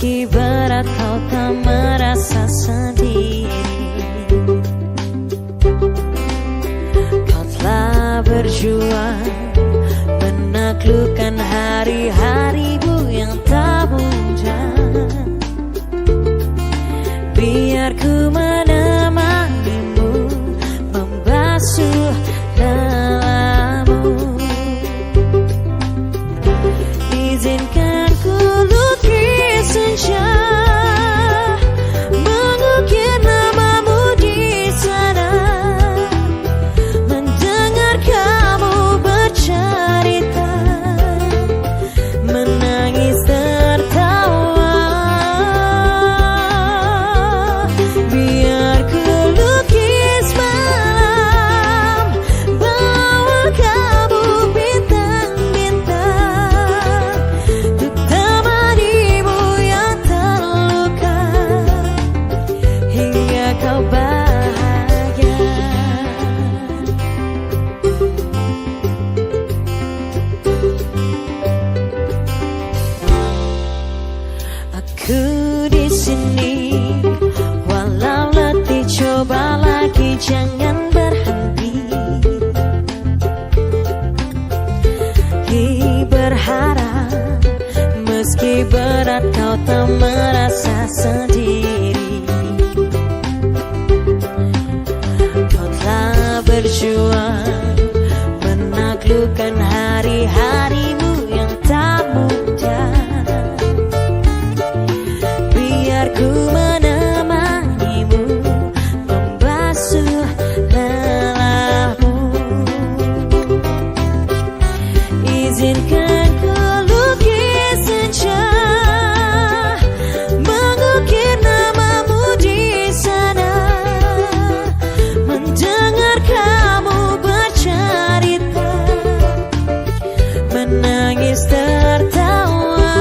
Meski berat kau tak merasa sendiri. Kau telah berjuang menaklukkan hari-harimu yang tak mudah. Biar ku menemanimu, membasuh lelamu. Izinkan ku lukis senja, mengukir namamu di sana, mendengar kamu bercerita, menangis tertawa. Biar ku lukis malam, bawa kamu bintang-bintang, untuk temanimu yang terluka, hingga kau bahagia. Aku di sini, walau letih coba lagi, jangan berhenti. Berharap meski berat kau tak merasa sendiri. Kau telah berjuang menaklukkan hari-harimu yang tak mudah. Biar ku menemanimu, membasuh lelahmu. Izinkan ku lukis senja, mengukir namamu di sana, mendengar kamu bercerita, menangis tertawa.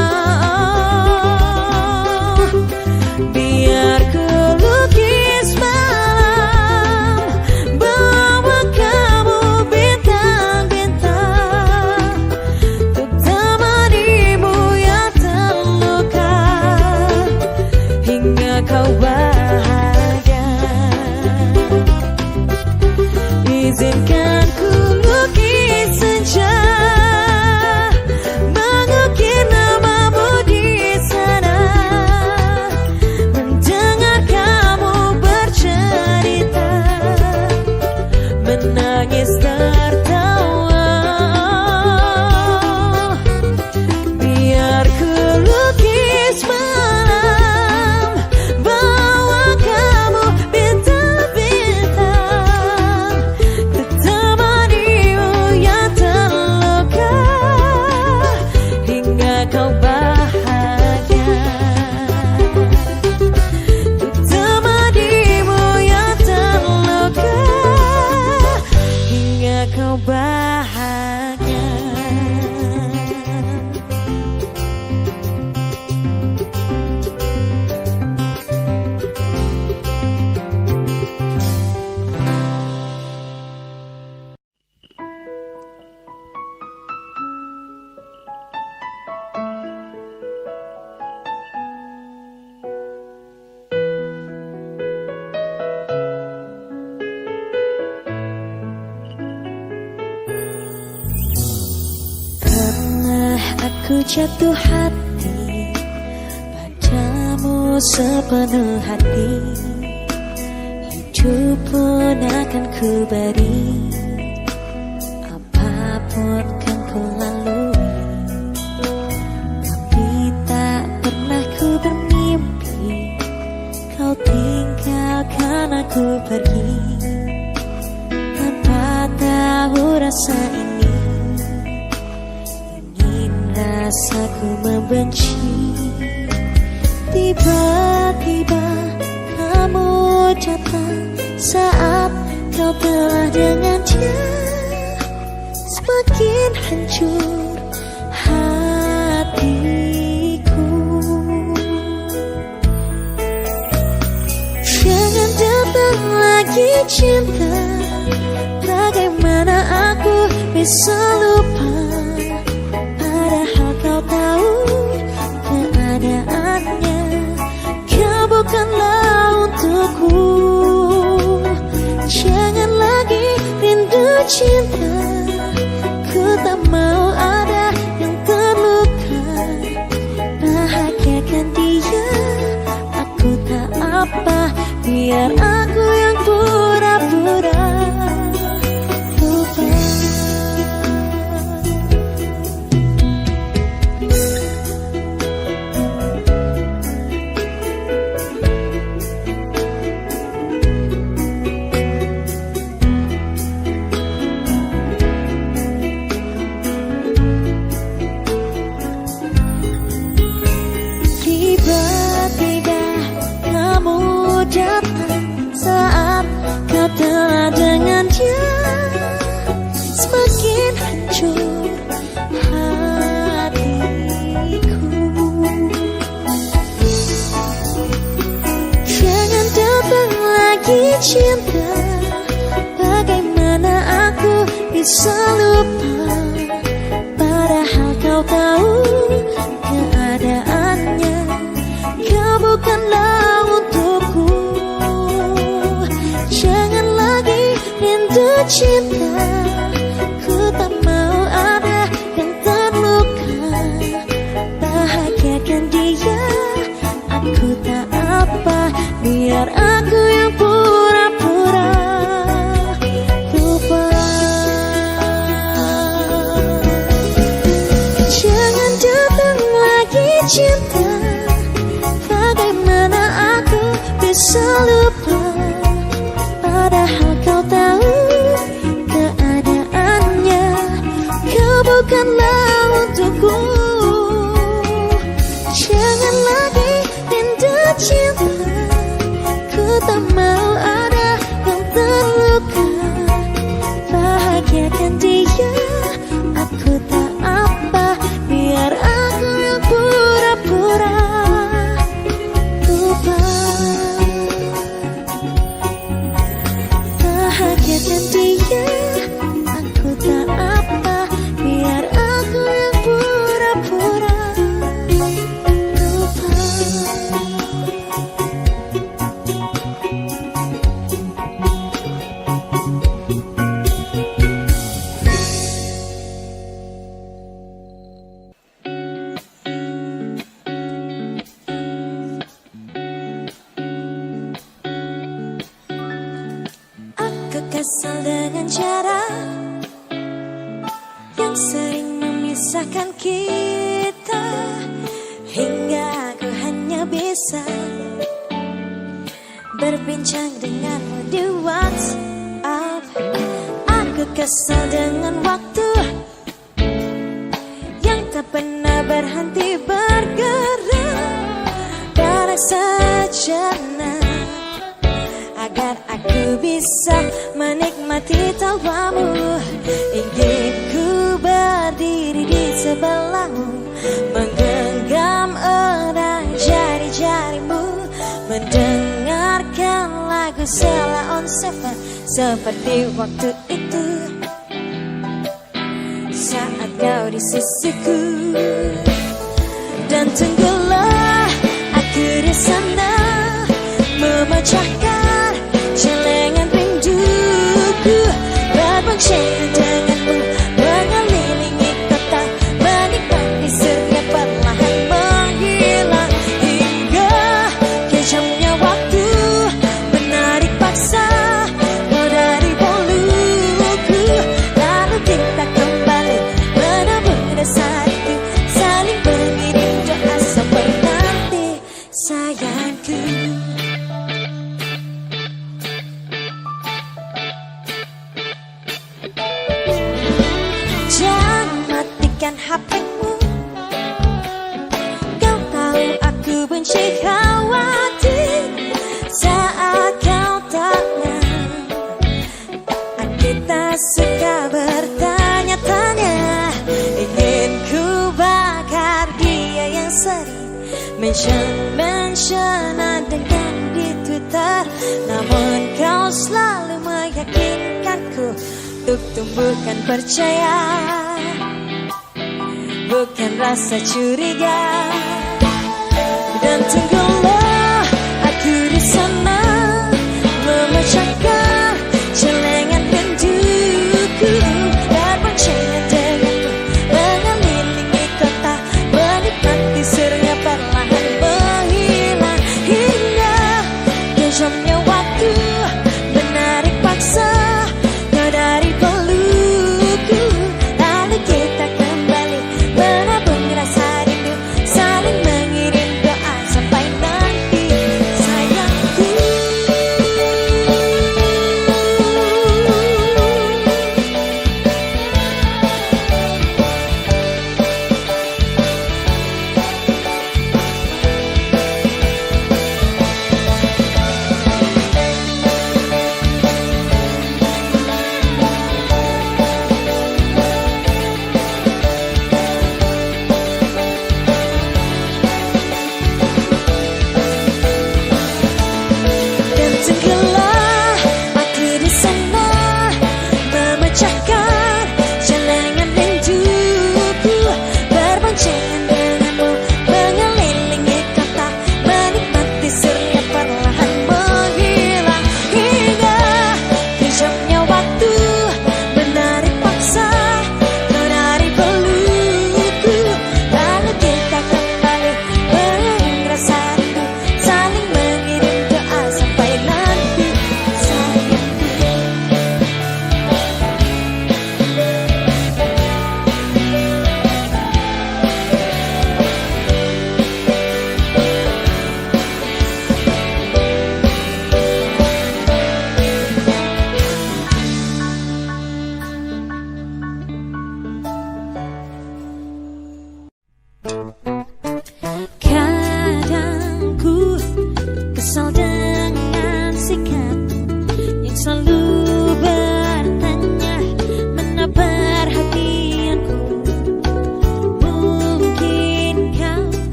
Biar ku lukis malam, bawa kamu bintang-bintang, untuk temanimu yang terluka, hingga kau bahagia. Izinkan ku lukis senja, mengukir namamu di sana, mendengar kamu bercerita, menangis tertawa. Biar ku lukis malam, bawa kamu bintang-bintang, untuk temanimu yang terluka, hingga kau bahagia. Untuk temanimu yang terluka, hingga kau bahagia. Pernah aku jatuh hati padamu sepenuh hati, hidup pun akan ku beri, apapun kan ku lalui. Tapi tak pernah ku bermimpi kau tinggalkan aku pergi, tanpa tahu rasa ini. Rasaku membenci, tiba-tiba kamu datang saat kau telah dengan dia. Semakin hancur hatiku. Jangan datang lagi cinta, bagaimana aku bisa lupa, padahal kau tahu keadaannya. bukanlah untukku. Jangan lagi rindu cinta, ku tak mau ada yang terluka. Bahagiakan dia, aku tak apa, biar aku yang pura-pura lupa. Tiba-tiba kamu datang saat kau telah dengan dia. Semakin hancur hatiku. Jangan datang lagi cinta, bagaimana aku bisa lupa? Padahal kau tahu keadaannya, kau bukanlah untukku. Jangan lagi rindu cinta, ku tak mau ada yang terluka. Bahagiakan dia, aku tak apa, biar aku yang pura-pura lupa. Jangan datang lagi cinta, bagaimana aku bisa lupa? Padahal kau tahu keadaannya, kau bukanlah untukku. Jangan lagi rindu cinta, ku tak mau ada yang terluka. Bahagiakan dia, aku tak apa, biar aku yang pura-pura lupa. Bahagiakan dia, aku tak apa, biar aku yang pura-pura lupa. Aku kesal dengan cara yang sering memisahkan kita, hingga aku hanya bisa berbincang denganmu di WhatsApp. Aku kesal dengan waktu yang tak pernah berhenti bergerak. Pada sejenak, agar aku bisa menikmati tawamu, ingin ku berdiri di sebelahmu, menggenggam erat jari-jarimu, mendengarkan lagu Sheila on 7 seperti waktu itu saat kau di sisiku. Dan tunggulah aku di sana, memecahkan celengan rinduku, berboncengan denganmu, mengelilingi kota, menikmati setiap perlahan menghilang, hingga kejamnya waktu menarik paksa kau dari boluku. Lalu kita kembali menabur dasar itu, saling mengirim doa sampai nanti, sayangku. Jangan matikan HP-mu, kau tahu aku benci khawatir saat kau tanya. Kita suka bertanya-tanya, ingin ku bakar dia yang sering mention-mentionan dengan di Twitter. Namun kau selalu meyakinkanku untuk tumbuhkan percaya, bukan rasa curiga. Dan tunggulah aku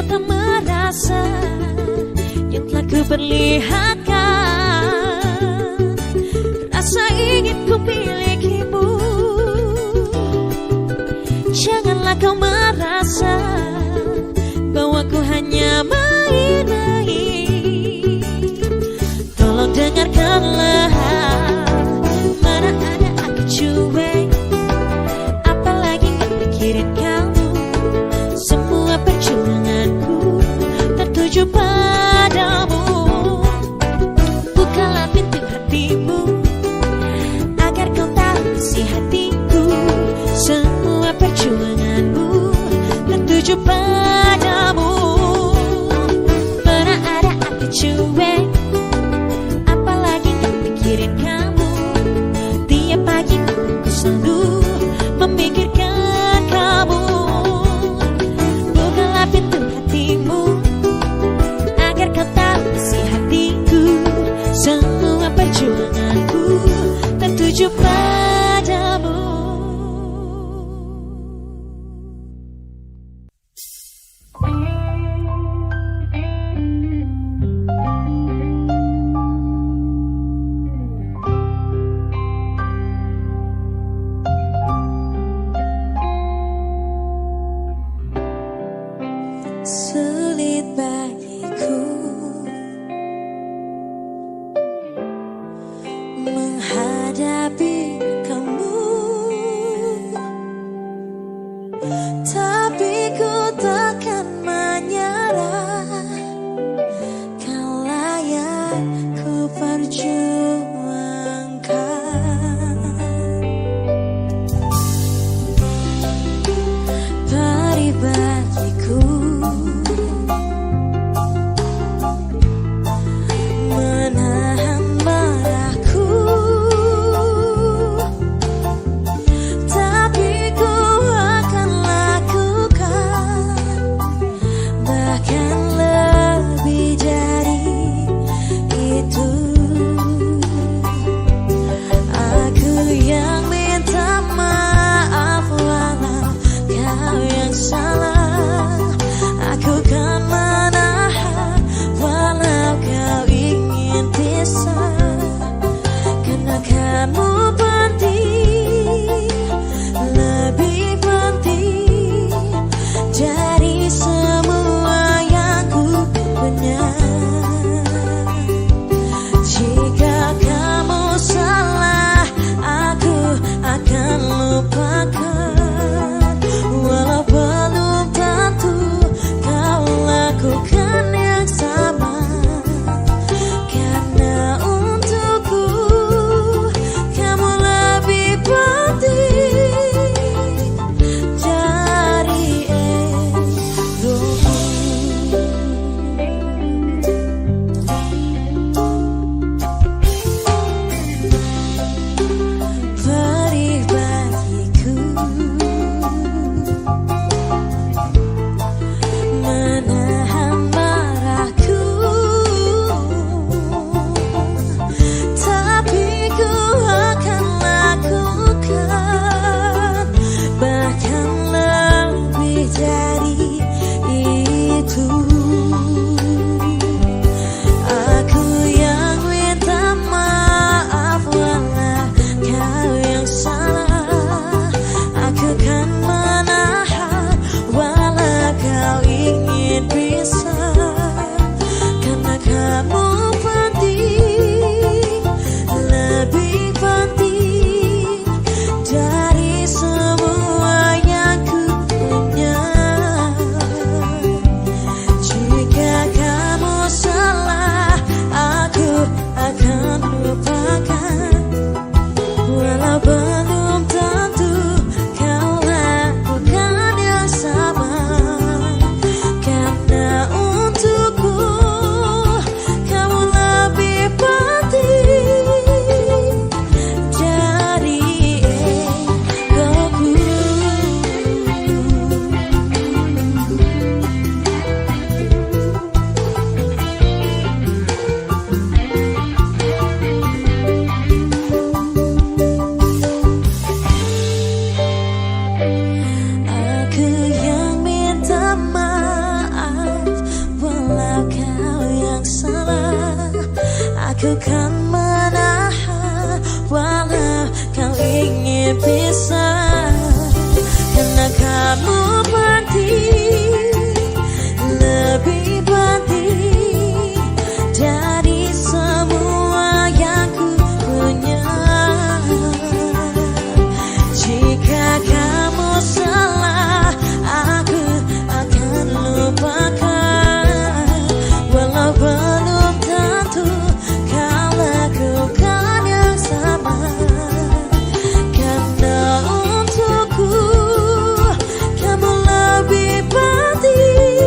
kau tak merasa yang telah ku perlihatkan. Rasa ingin ku milikimu. Janganlah kau merasa bahwa ku hanya main-main. Tolong dengarkanlah, mana ada aku cuek, apalagi gak mikirin kamu. Semua perjuanganku tertuju padamu. Bukalah pintu hatimu agar kau tahu isi hatiku. Semua perjuanganmu tertuju padamu. Mana ada aku cuek, apalagi gak mikirin kamu. Tiap pagi aku selalu memikirkan kamu. Bukalah pintu hatimu agar kau tahu isi hatiku. Semua perjuanganku tertuju padamu. Sulit bagiku menghadapi kamu, tapi ku takkan menyerah. Kaulah yang ku perjuangkan. Perih bagiku menahan marahku, tapi ku akan lakukan bahkan lebih dari itu. Aku yang minta maaf walau kau yang salah. Aku kan menahan walau kau ingin pisah, karena kamu penting, lebih penting dari semua yang ku punya. Jika kamu salah, aku akan lupakan, walau belum tentu kau lakukan yang sama. Karena untukku kamu lebih penting dari egoku. Perih bagiku menahan marahku, tapi ku akan lakukan bahkan lebih dari itu. Aku yang minta maaf walau kau yang salah. Aku kan menahan walau kau ingin pisah, karena kamu penting, lebih penting dari semua yang ku punya. Jika kamu salah, aku akan lupakan, walau belum tentu kau lakukan yang sama. Karena untukku kau Ku kan menahan walau kau ingin pisah, karena kamu penting, lebih penting dari semua yang ku punya. Jika kamu salah, aku akan lupakan, walau belum tentu kau lakukan yang sama. Karena untukku kamu lebih penting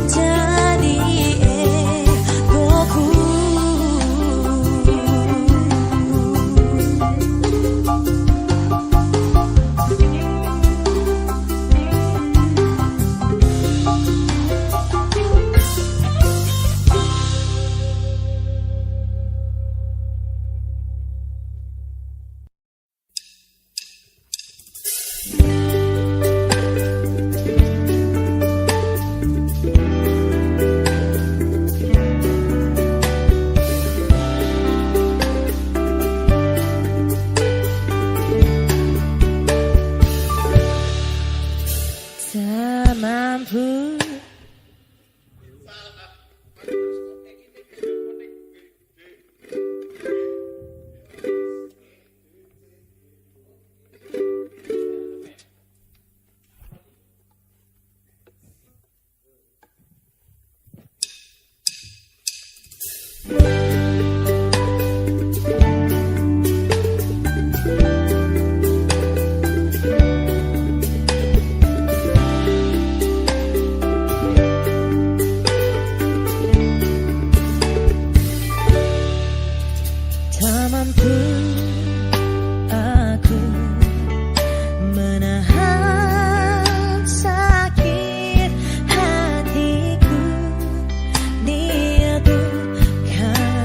dari egoku. Tak mampu tak mampu aku menahan sakit hatiku. Niatku kan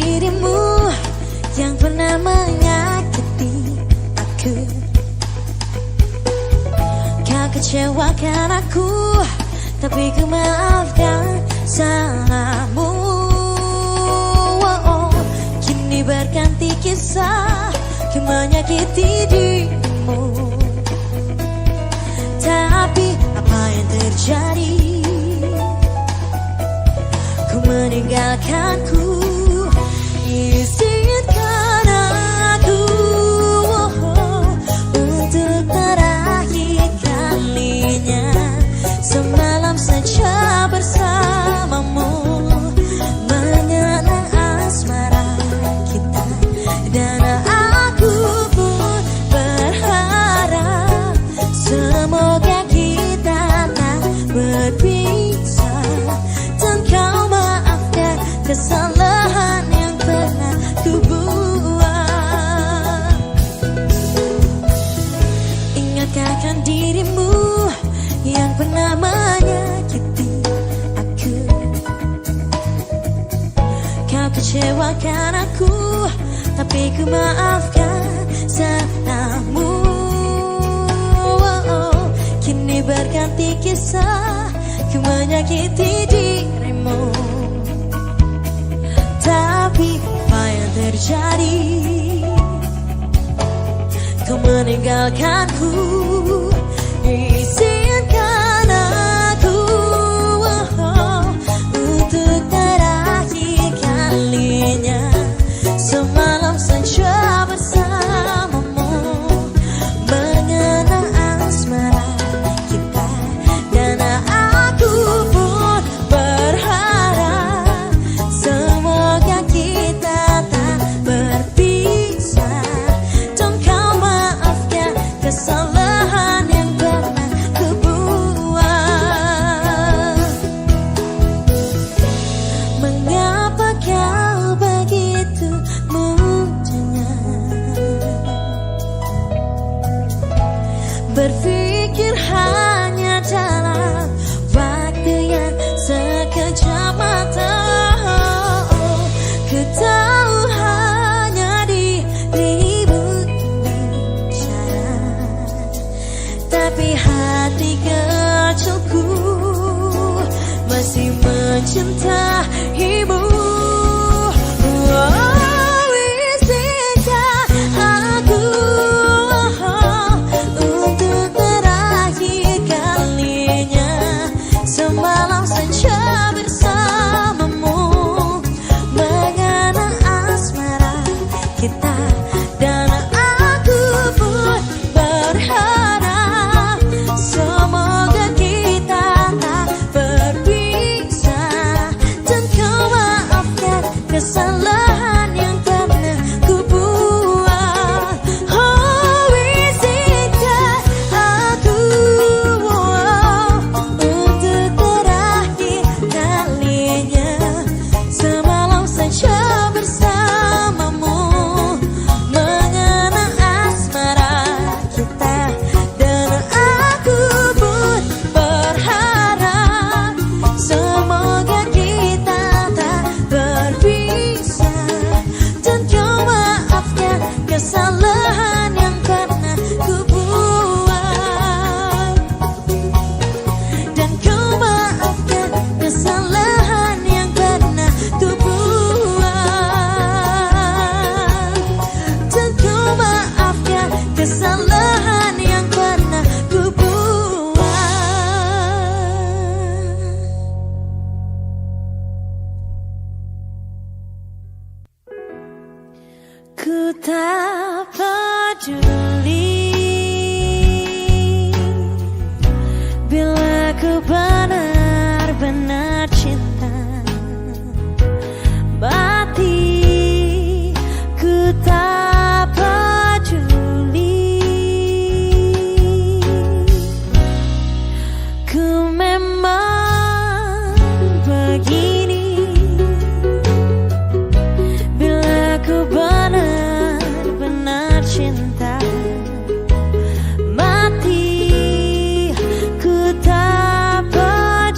dirimu yang pernah menyakiti aku. Kau kecewakan aku, tapi ku maafkan salahmu. Kini berganti kisah, ku menyakiti dirimu. Tapi apa yang terjadi? Ku meninggalkanku. Izinkan aku untuk terakhir kalinya semalam saja bersamamu, mengenang asmara kita. Dan aku pun berharap semoga kita tak berpisah, dan kau maafkan kesalahan yang pernah ku buat. Ingatkan dirimu yang pernah menyakiti aku. Kau kecewakan aku, tapi ku maafkan salahmu. Kini berganti kisah, ku menyakiti dirimu. Tapi apa yang terjadi? Kau meninggalkanku. Izinkan aku untuk terakhir kalinya semalam saja bersamamu, mengenang asmara kita. Dan aku pun berharap semoga kita tak berpisah, dan kau maafkan kesalahan yang pernah ku buat. Mengapa kau begitu mudahnya berpikir hanya dalam waktu yang sekejap mata? Ku tahu hanya dirimu bicara, tapi hati kecilku masih mencintaimu. Izinkan aku untuk terakhir kalinya semalam saja bersamamu, mengenang asmara kita. Dan aku pun berharap semoga kita tak berpisah, dan kau maafkan kesalahan yang pernah ku buat. Izinkan aku untuk terakhir kalinya semalam saja bersamamu, mengenang asmara kita. Dan aku pun berharap semoga kita tak berpisah, dan kau maafkan kesalahan yang pernah ku buat. Dan kau maafkan kesalahan yang pernah ku buat. Dan kau maafkan kesalahan yang pernah ku buat. Ku tak peduli bila ku benar-benar cinta mati. Ku tak peduli, ku memang begini. Bila ku benar-benar cinta mati, ku tak peduli.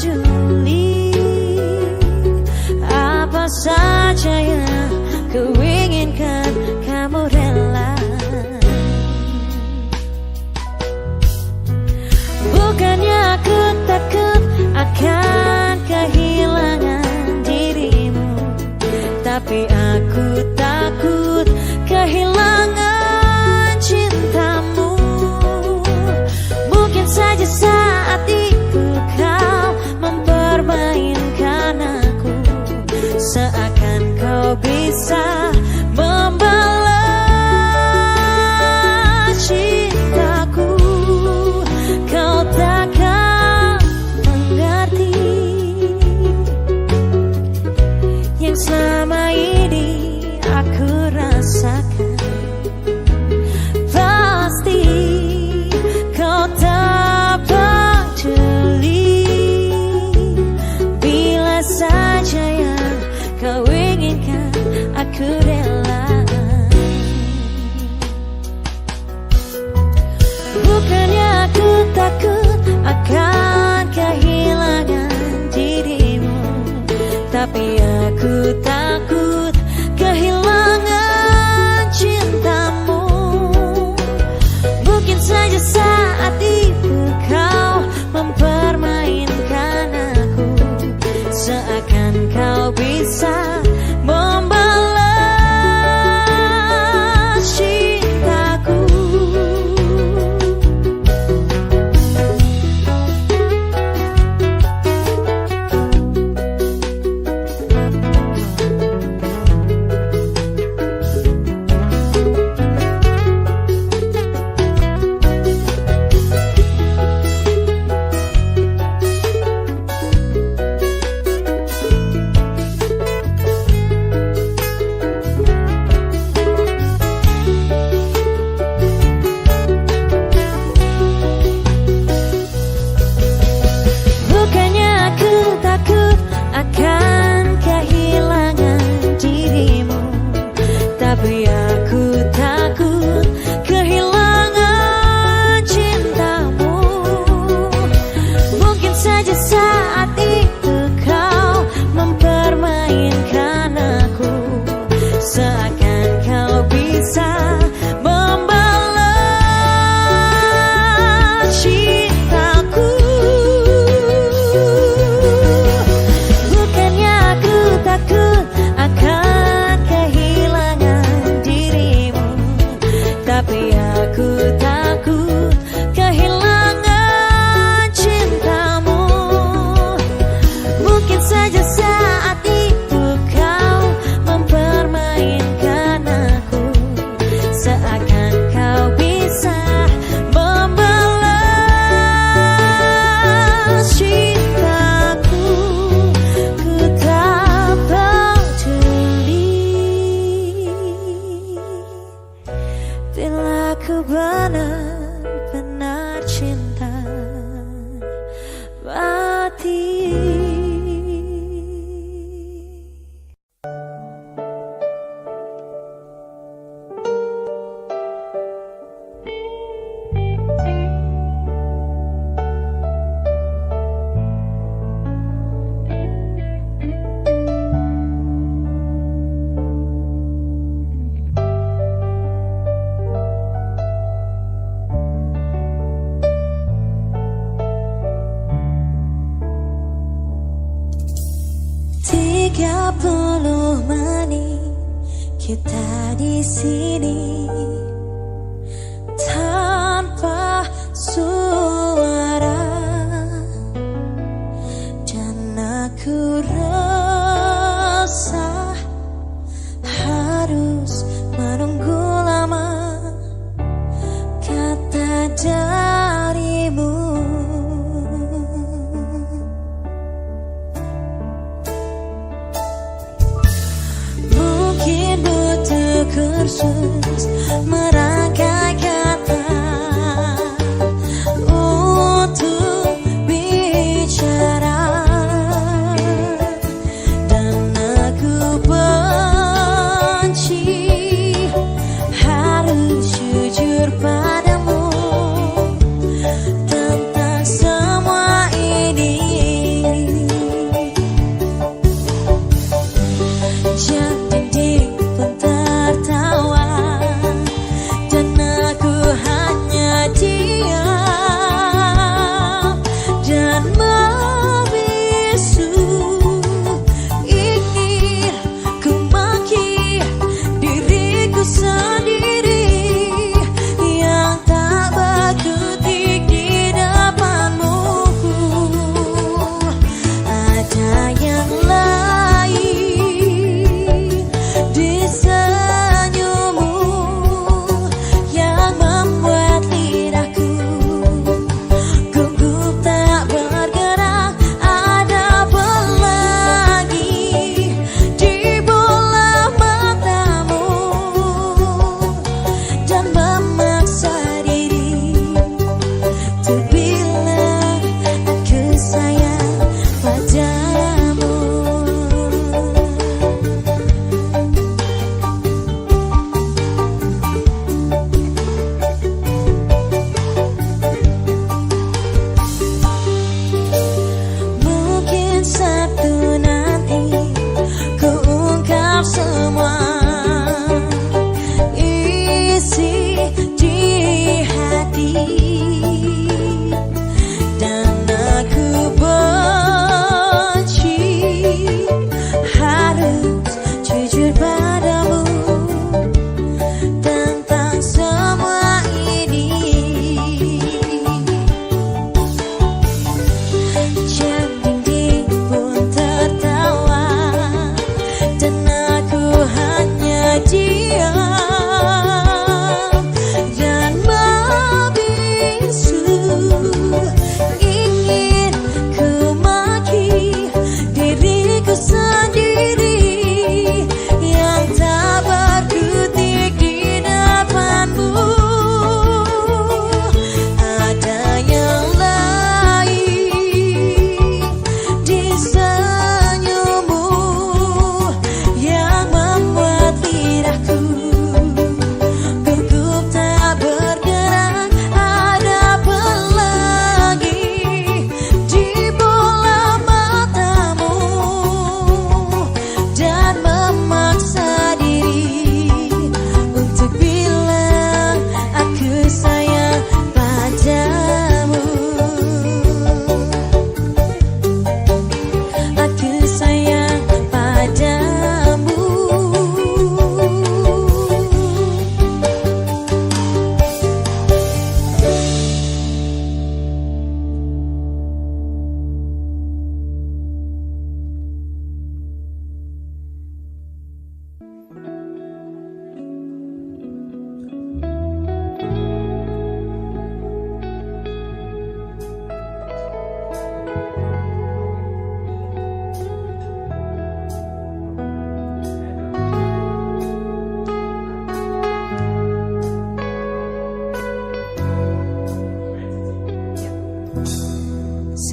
akan kehilangan dirimu, tapi aku takut kehilangan cintamu. Mungkin saja saat itu kau mempermainkan aku, seakan kau bisa membalas cintaku. Akan kehilangan dirimu, tapi aku takut kehilangan cintamu. Mungkin saja saat itu kau mempermainkan aku, seakan kau bisa membalas cintaku. Takut akan kehilangan dirimu, tapi aku takut kehilangan cintamu. Mungkin saja saat itu kau mempermainkan aku, seakan kau bisa membalas cintaku. Ku tak bila ku benar-benar cinta mati. Kita di sini tanpa suara, dan aku rasa harus menunggu lama kata darimu. Mungkin butuh kursus merangkai kata untuk bicara,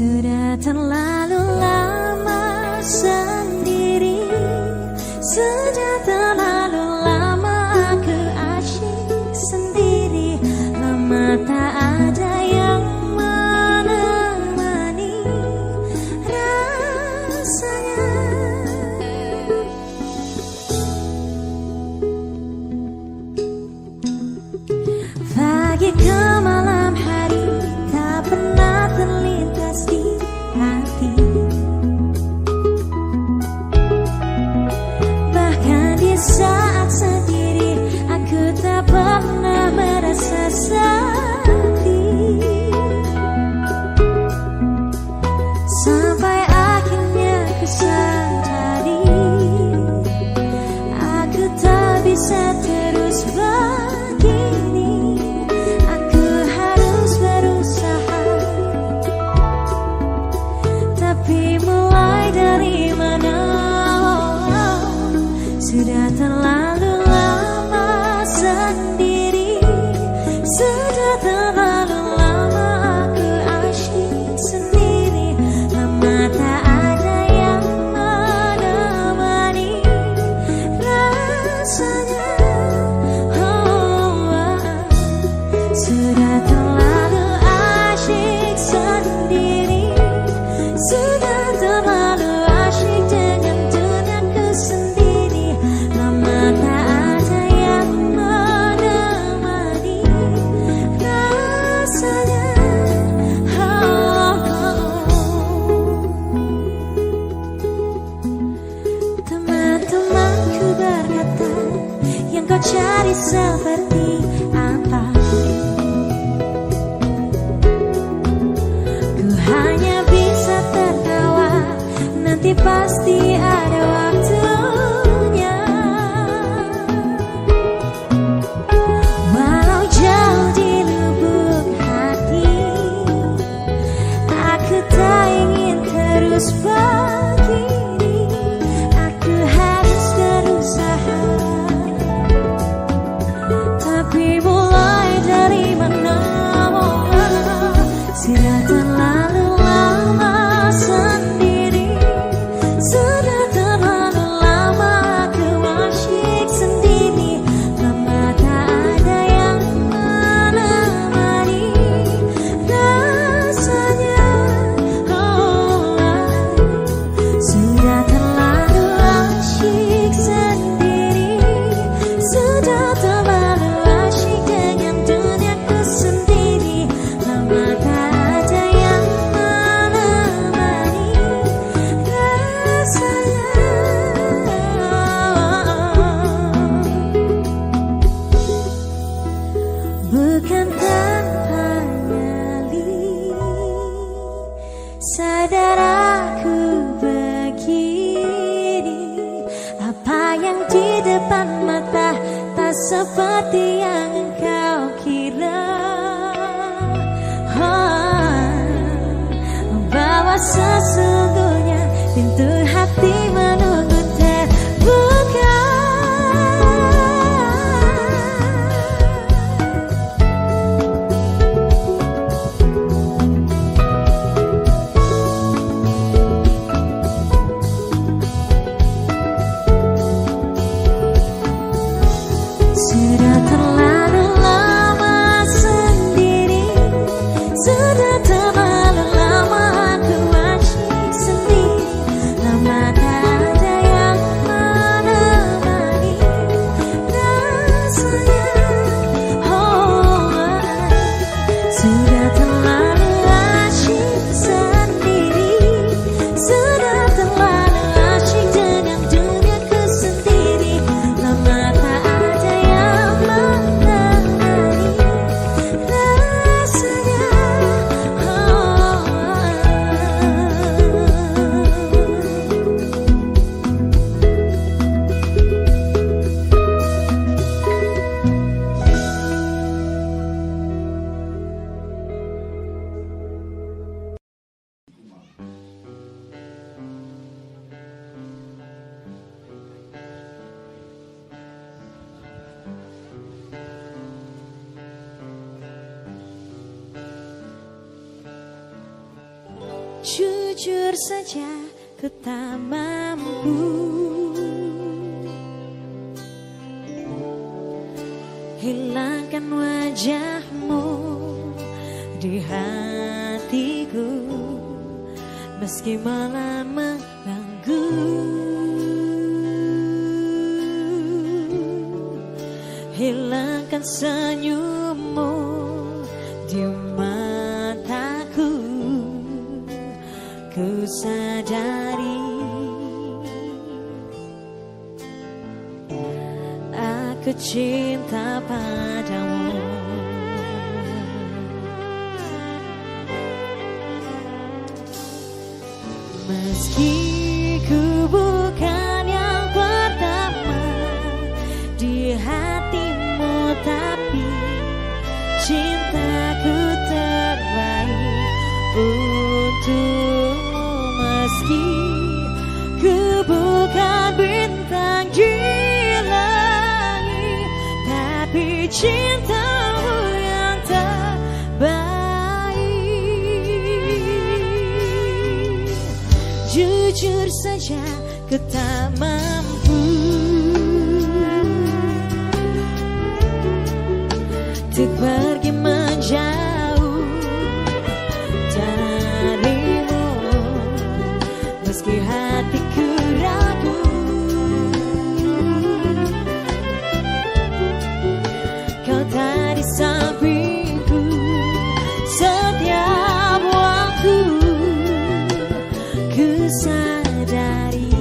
Sudah terlalu lama sendiri, sudah terlalu lama aku asyik sendiri. Lama tak ada yang menemani rasanya. Pagi ke malam hari tak pernah terlintas di hati. Bahkan di saat sendiri aku tak pernah merasa sedih. Sampai akhirnya ku sadari aku tak bisa terus begini. Aku harus berusaha, tapi mulai dari mana? Sudah terlalu lama sendiri, sudah terlalu lama aku asyik sendiri. Lama tak ada yang menemani rasanya. Sudah terlalu asyik sendiri, sudah terlalu asyik dengan duniaku sendiri. Lama tak ada yang menemani rasanya. Teman-temanku berkata, yang kau cari seperti apa? Ku hanya bisa tertawa, nanti pasti ada waktunya. Walau jauh di lubuk hati, aku tak ingin terus begini. Aku harus berusaha, tapi mulai dari mana? Sudah terlalu lama sendiri, sudah terlalu lama aku asyik sendiri. Lama tak ada yang menemani rasanya. Sudah terlalu asyik sendiri, sudah terlalu asyik dengan duniaku sendiri. Lama tak ada yang menemani rasanya. Bukan tanpa nyali, sadar aku begini. Apa yang di depan mata tak seperti yang engkau kira. Bahwa sesungguhnya pintu hati menunggu terbuka. Sudah terlalu lama sendiri, sudah terlalu lama aku asyik sendiri. Lama tak Jujur saja ku tak mampu hilangkan wajahmu di hatiku, meski malam mengganggu. Hilangkan senyummu di mataku, ku sadari aku cinta padamu. Meski ku bukan yang pertama di hatimu, tapi cintaku terbaik untukmu. Meski ku bukan bintang di langit, tapi cintamu yang terbaik. Jujur saja ku tak mampu untuk pergi menjauh darimu, meski hatiku ragu. Kau tak di sampingku setiap waktu, ku sadari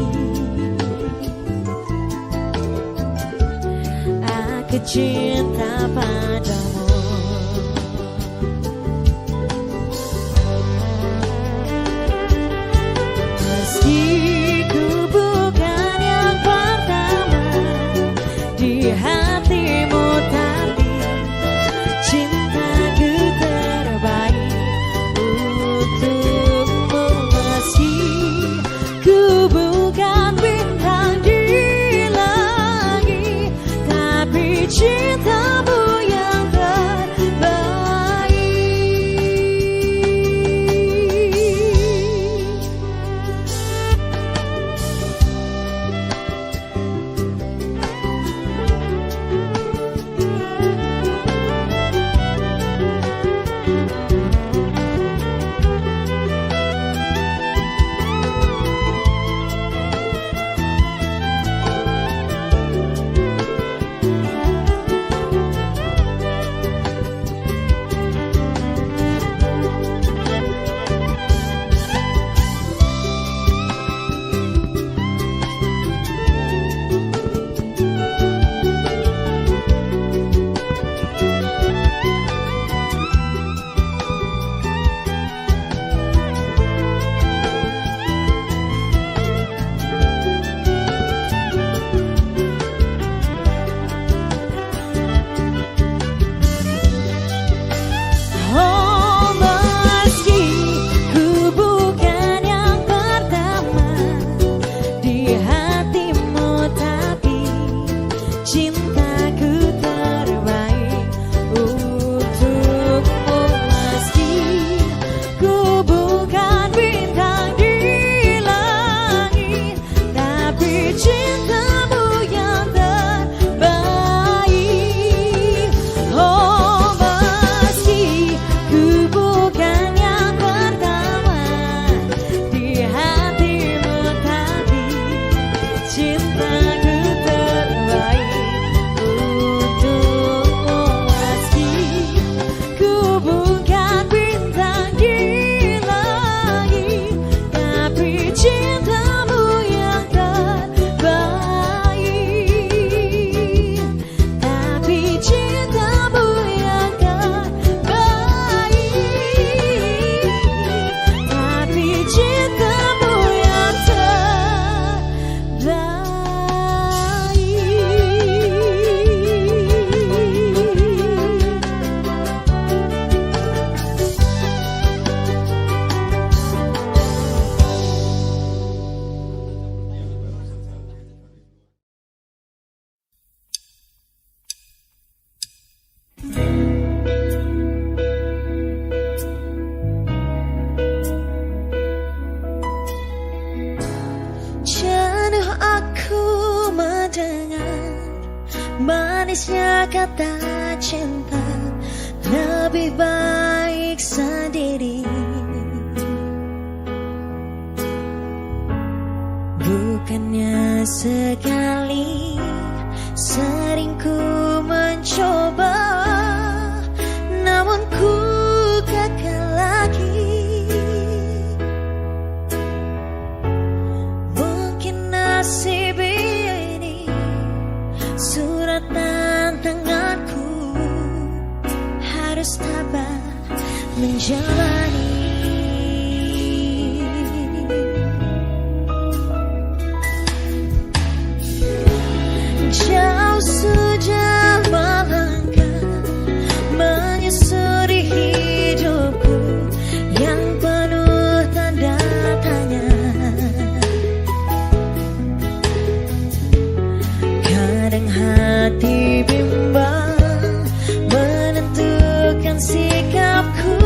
manisnya kata cinta, lebih baik sendiri. Bukannya sekali, sering ku mencoba, namun ku gagal lagi. Mungkin nasib ini suratan tanganku, harus tabah menjalani. Jauh sudah melangkah, menyusuri hidupku yang penuh tanda tanya. Kadang hati bimbang menentukan sikapku,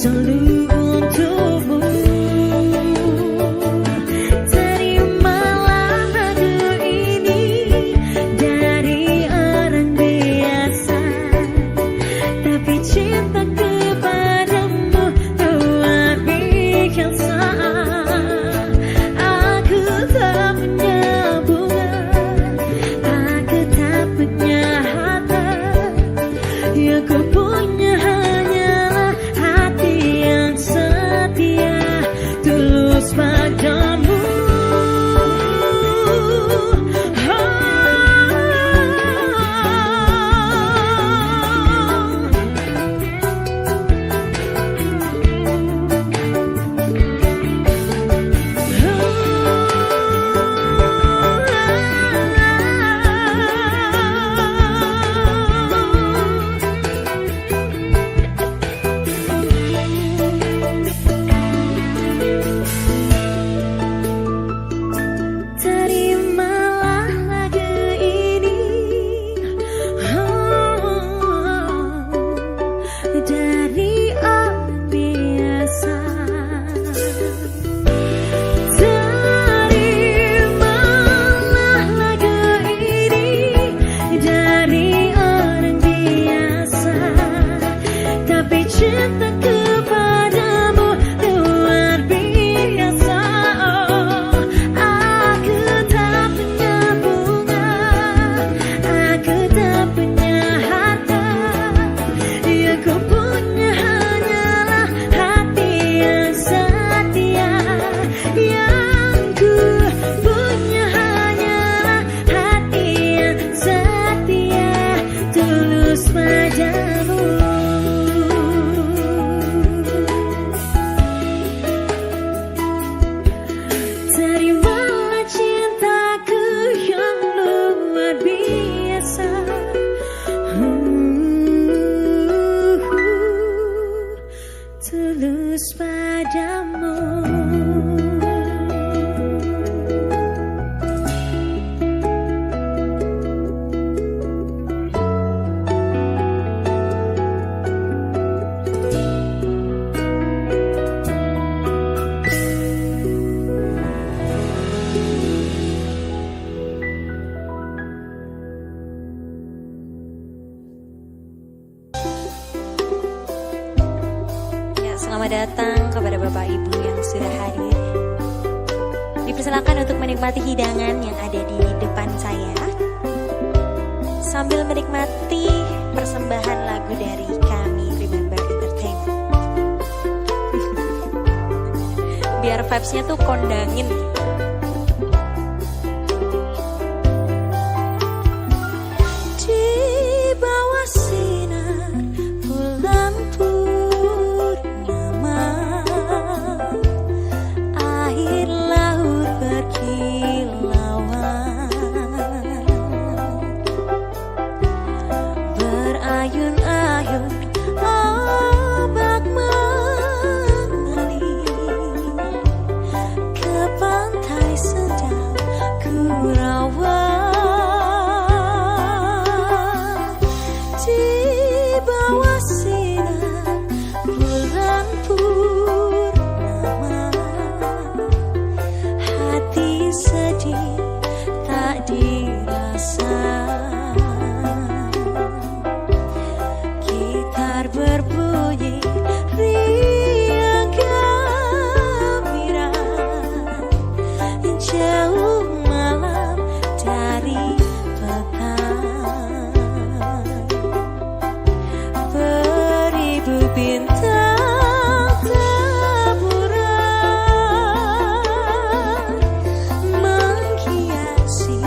selalu untukmu. Terimalah lagu ini dari orang biasa, tapi cinta kepadamu luar biasa. Aku tak punya bunga, aku tak punya harta, yang ku punya hanyalah hati yang setia, tulus padamu. Terimalah lagu ini dari orang biasa. Terimalah lagu ini dari orang biasa, tapi cinta kepadamu luar biasa. Aku tak punya bunga, aku tak punya harta, yang ku punya hanyalah hati yang setia, yang ku punya hanyalah hati yang setia, tulus padamu. Terimalah cintaku yang luar biasa, tulus padamu. Ya, selamat datang kepada Bapak Ibu yang sudah hadir. Dipersilakan untuk menikmati hidangan yang ada di depan saya, sambil menikmati persembahan lagu dari kami Remember Entertainment. Biar vibes-nya tuh kondangin. Di bawah sinar bulan purnama, air laut berkilauan, berayun-ayun ombak mengalir ke pantai sedang kurawat. Di bawah sinar bulan purnama, hati sedih tak dirasa. Gitar berbunyi riang gembira, jauh malam dari petang. Beribu bintang taburan menghiasi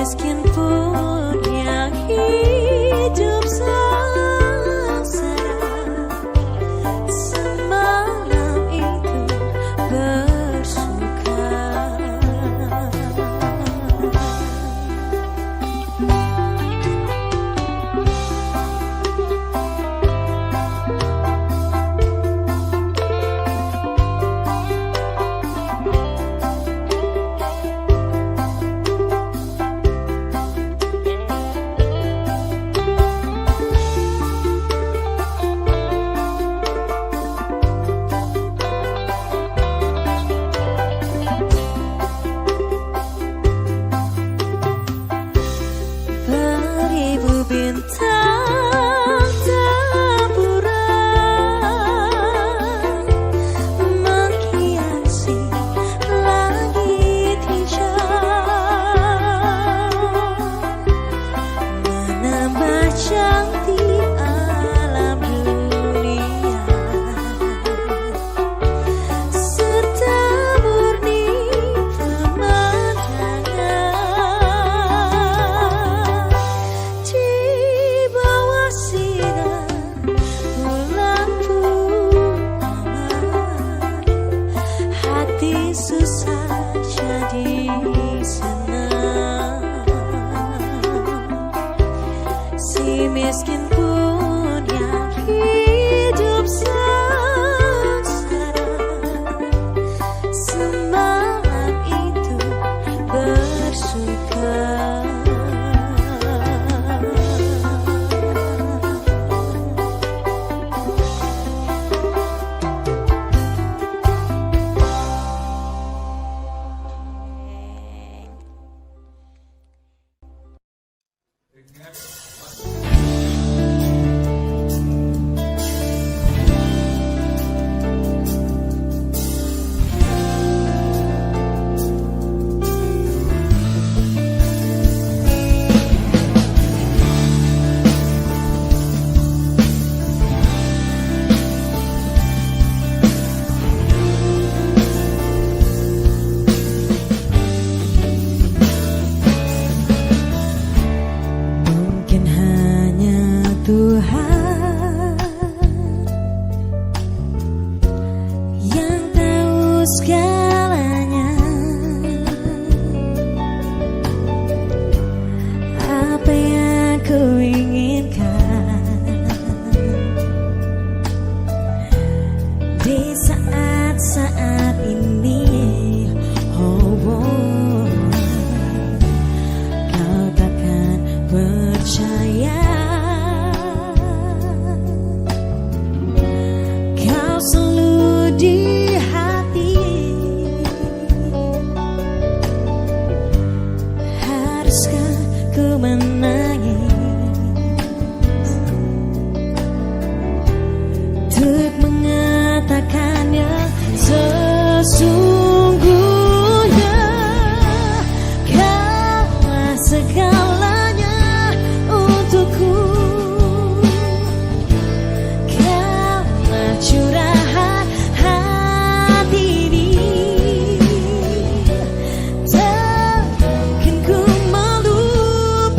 meskipun yang hidup sengsara, semalam itu bersuka. Bintang taburan menghiasi langit hijau, menambah cantik alam dunia, serta murni pemandangan. Susah jadi senang, si miskin pun yang hidup sengsara, semalam itu bersuka. Tuhan yang tahu segalanya, apa yang ku inginkan di saat-saat ini. Oh, kau takkan percaya, selalu di hati. Haruskah ku menangis untuk mengatakan yang sesungguhnya? Kaulah segalanya untukku, kaulah curahan hati ini. Takkan ku melupakanmu.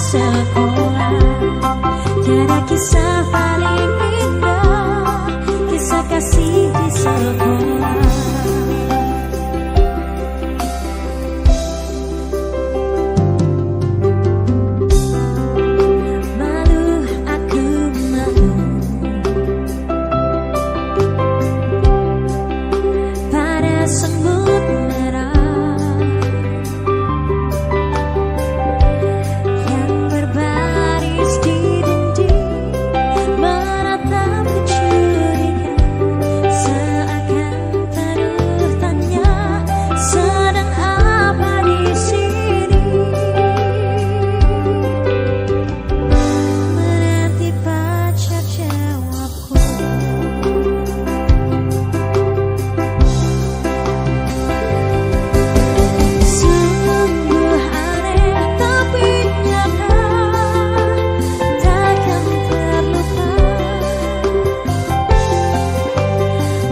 sekolah. Tiada kisah paling indah, kisah kasih di sekolah. Malu, aku malu pada semut merah yang berbaris di dinding, menatap kecurigaan, seakan terus tanya, sedang apa di sini? Menanti pacar jawabku. Sungguh aneh tapi nyata, takkan terlupa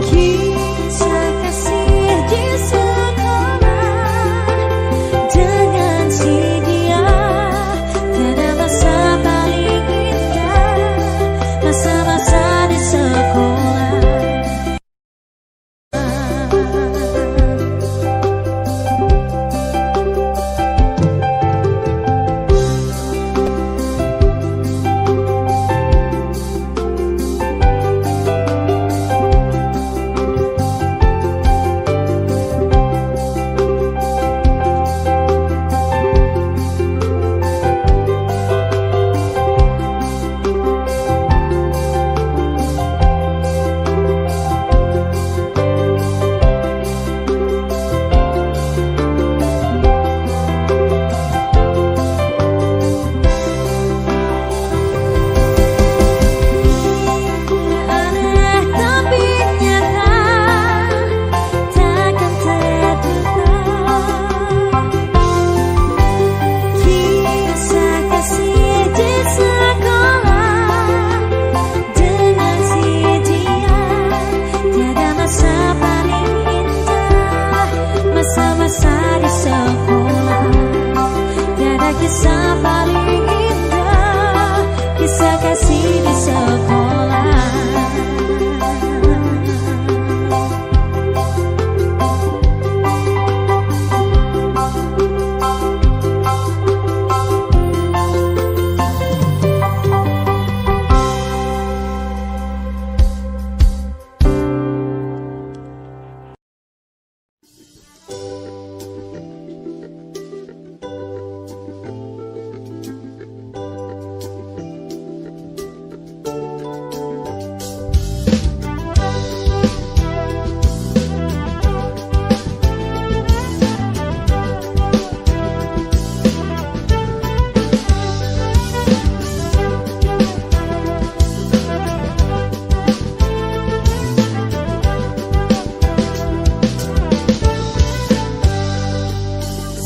kisah kasih di sekolah dengan si dia. Tiada masa paling indah, masa-masa di sekolah. Aneh tapi nyata, takkan terduga kisah kasih di sekolah dengan si dia. Tiada masa paling indah, masa-masa di sekolah. Tiada kisah paling indah, kisah kasih di sekolah.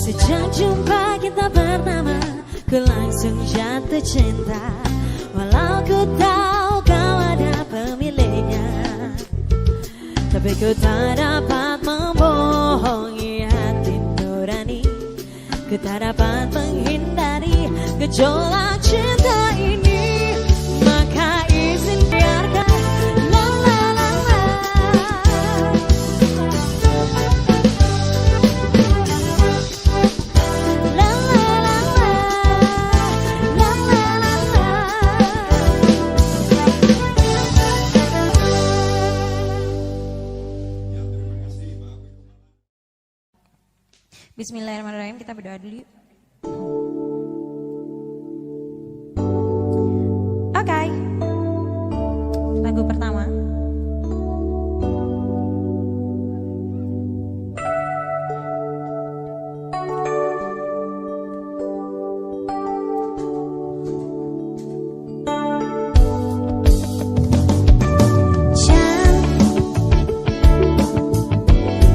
Sejak jumpa kita pertama, ku langsung jatuh cinta. Walau ku tahu kau ada pemiliknya, tapi ku tak dapat membohongi hati nurani. Ku tak dapat menghindari gejolak cinta ini. Maka izin biarkan la la la la. La la la la. La la la la. Bismillahirrahmanirrahim, kita berdoa dulu yuk. Oke. Lagu pertama.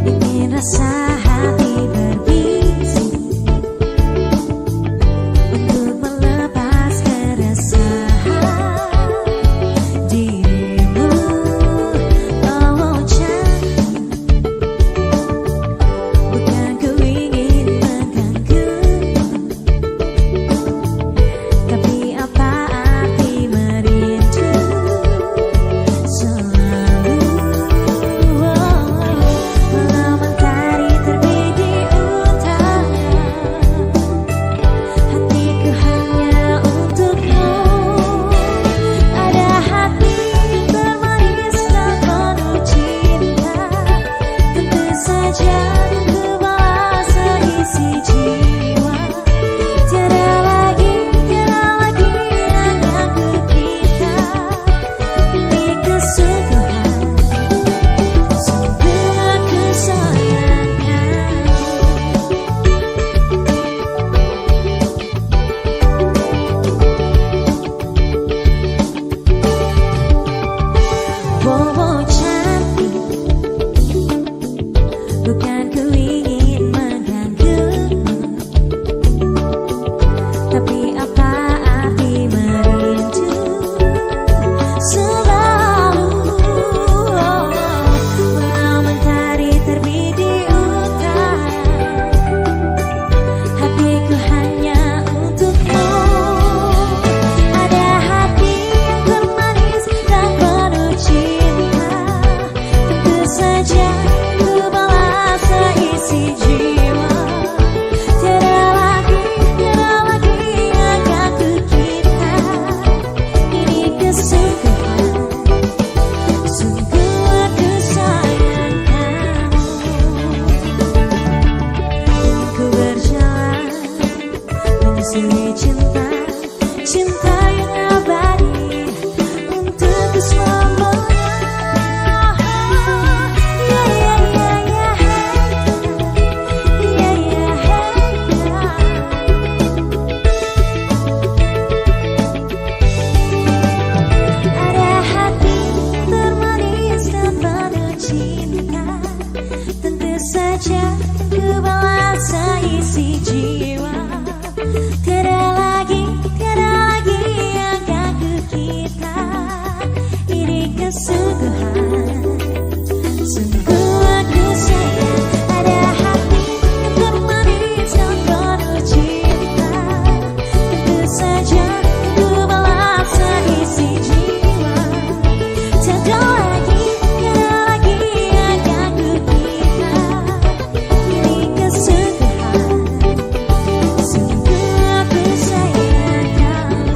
Ingin rasa hati berbisik untuk melepas keresahan dirimu. Oh jangan, bukan ku ingin mengganggu, Menyusuri cinta, cinta yang abadi untuk selamanya. Ada hati termanis dan penuh cinta, tentu saja ku balas seisi jiwa. Tiada lagi yang ganggu kita. Ini kesungguhan, sungguh aku sayang. Ada hati yang termanis dan penuh cinta, tentu saja ku balas seisi jiwa. Tiada lagi yang ganggu kita. Ini kesungguhan, sungguh aku sayang kamu.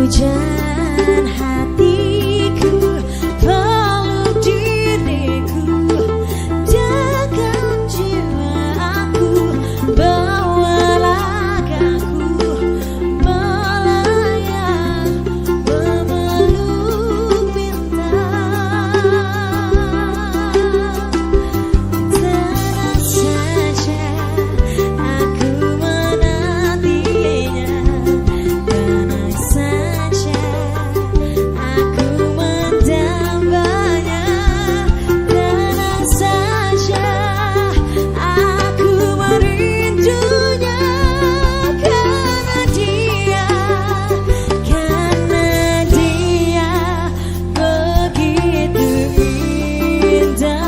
Hujan hatiku, peluk diriku, jaga jiwa aku, bawa ragaku melayang memeluk bintang. Tenang saja aku menantinya, tenang saja aku mendambanya, tenang saja aku merindunya, karena dia begitu indah.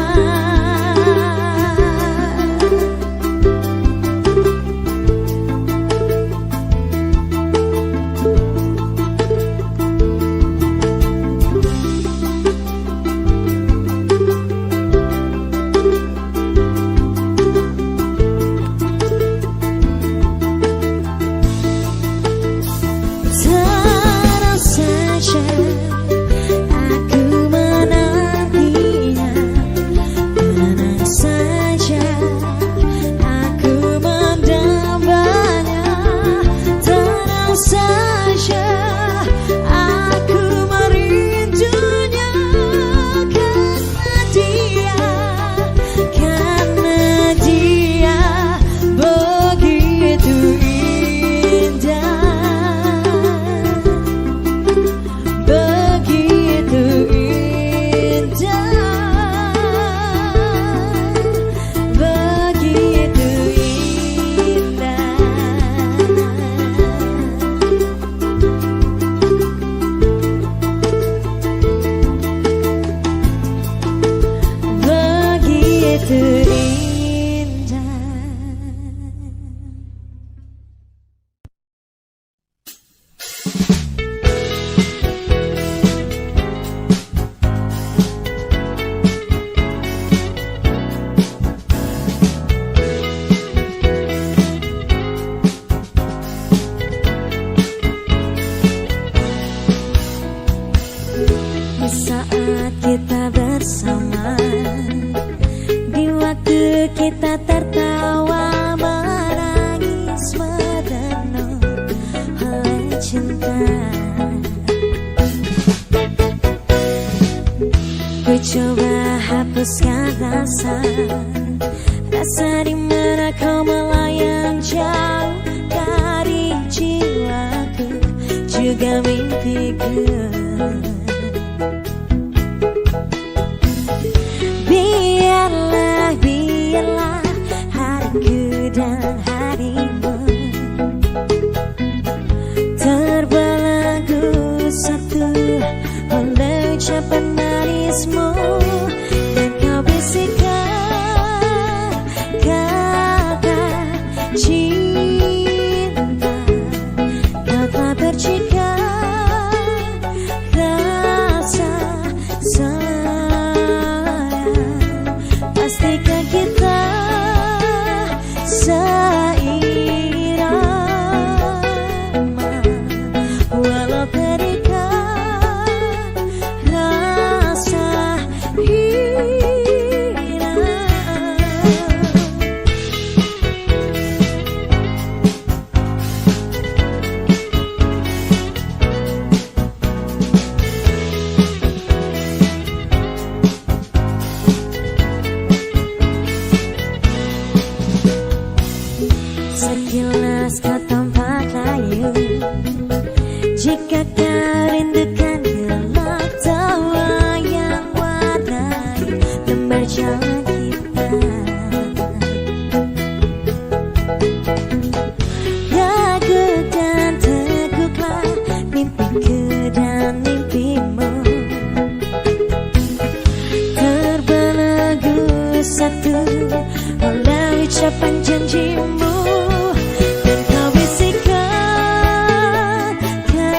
Tenang saja aku menantinya, tenang saja aku mendambanya, tenang saja aku merindunya, karena dia begitu indah. Begitu indah, begitu indah. Begitu indah. Di saat kita bersama, di waktu kita tertawa, menangis, merenung oleh cinta. Ku coba hapuskan rasa di mana kau melayang jauh dari jiwaku, juga mimpiku. Biarlah hariku dan harimu terbelenggu satu oleh ucapan manismu, dan kau bisikkan kata cinta. Kau telah percikan rasa sayang, pastikan kita seirama, walau berikan rasa sekilas kau tampak layu, jika kau rindukan gelap tawa yang warnai lembar jalan kita. Ragu dan teguklah mimpiku dan mimpimu, terbelenggu satu oleh ucapan janjimu, dan kau bisikkan kata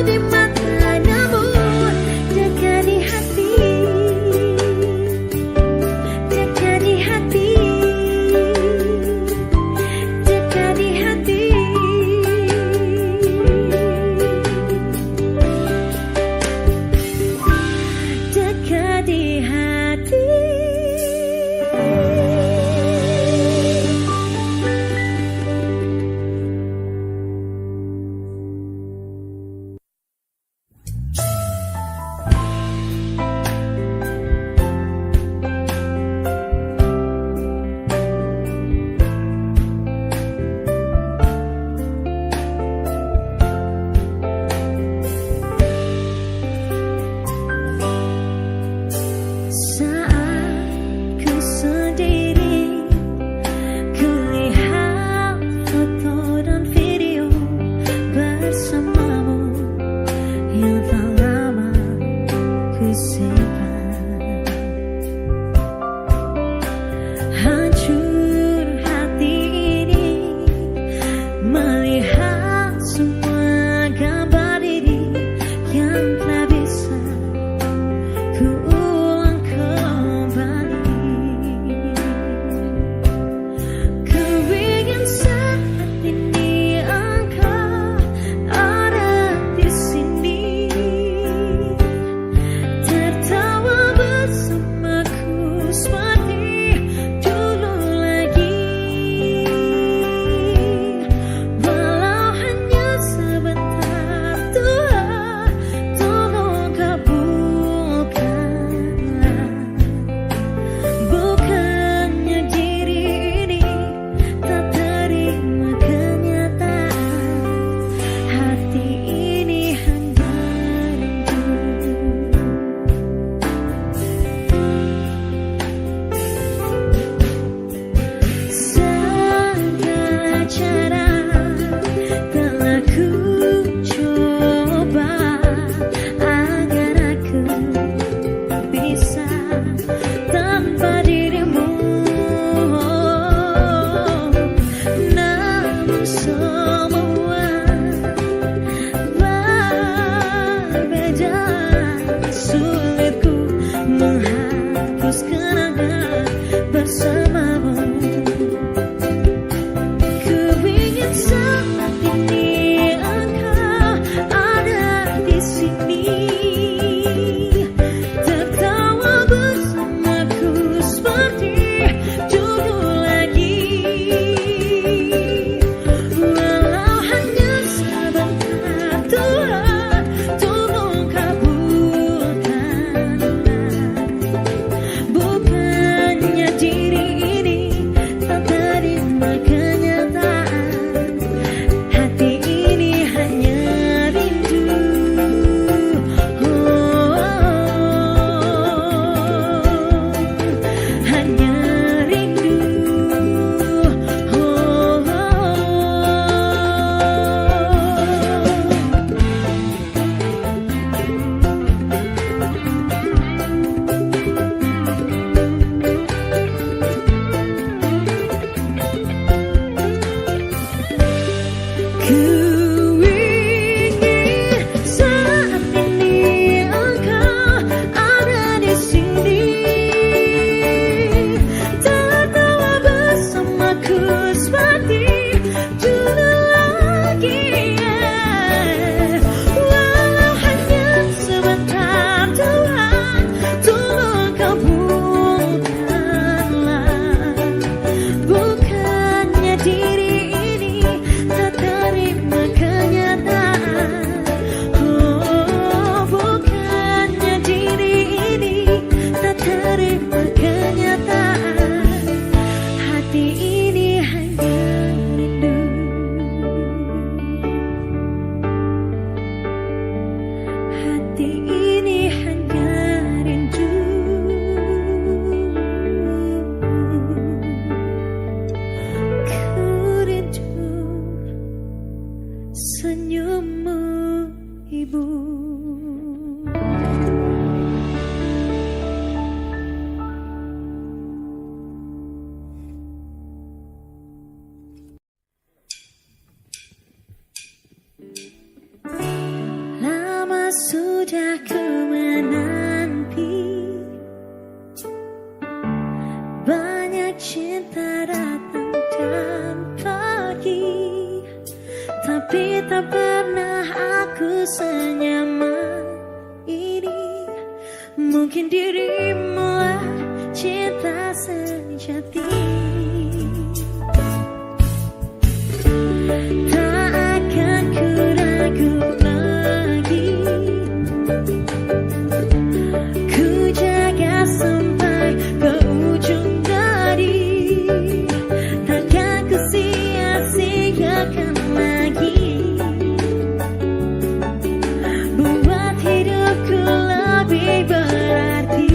di mata namun dekat di hati, dekat di hati, dekat di hati, dekat di hati. tak pernah aku senyaman ini. Mungkin dirimu lah cinta sejati. Tak akan ku ragu lagi, ku jaga sampai ke ujung dari. Takkan ku sia-siakan lagi, buat hidupku lebih berarti.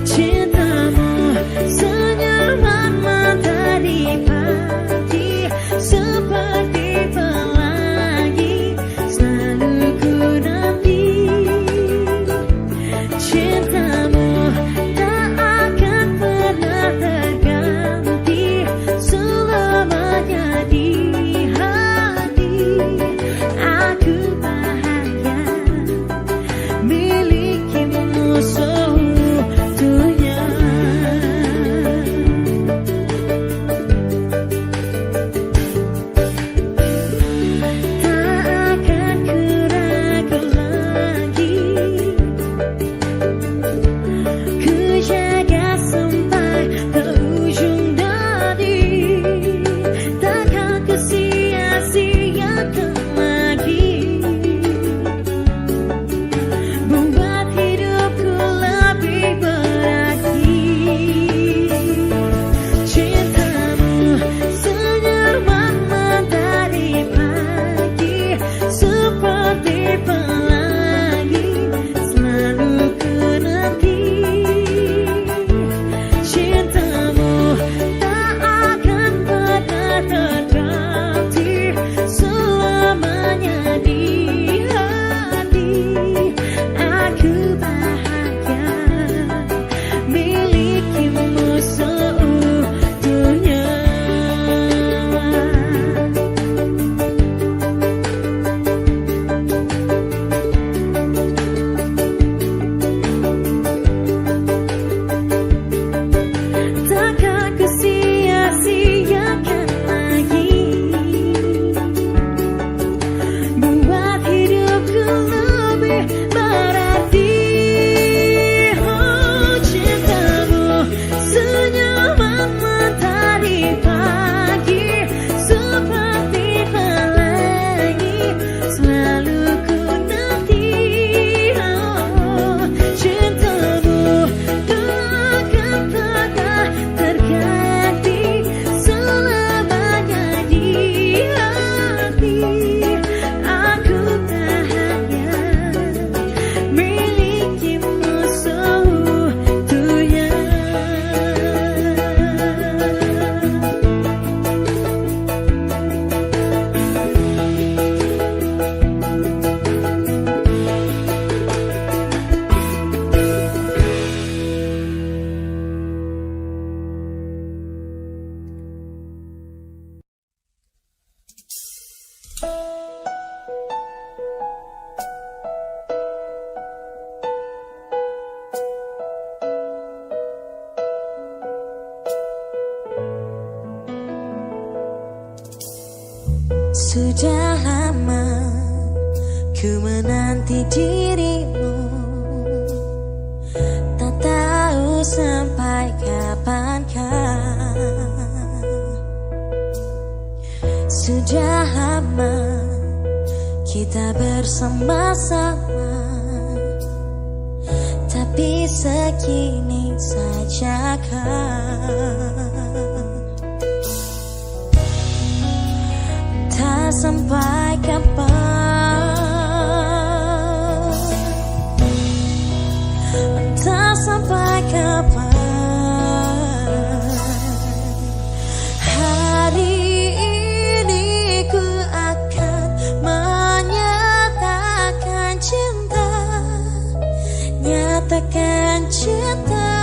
Cintamu senyaman matahari pagi, seperti pelangi selalu ku nanti. Cintamu tak akan pernah terganti, selamanya di hati. Aku bahagia milikimu seutuhnya. Tak akan ku ragu lagi, ku jaga sampai ke ujung dari. Takkan ku sia-siakan lagi, buat hidupku lebih berarti. Cintamu senyaman matahari pagi, seperti pelangi selalu ku nanti. Cintamu tak akan pernah terganti, selamanya di hati. Aku bahagia milikimu seutuhnya. Takkan ku sia-siakan lagi, buat hidupku lebih berarti. Oh, cintamu senyaman matahari pagi, seperti pelangi selalu ku nanti. Oh, cintamu takkan pernah terganti, selamanya di hati. Aku bahagia milikimu seutuhnya. Sudah lama ku menanti dirimu, tak tahu sampai kapankah. Sudah lama kita bersama-sama, tapi segini sajakah? Tak sampai kapan, tak sampai kapan. Hari ini ku akan menyatakan cinta, nyatakan cinta.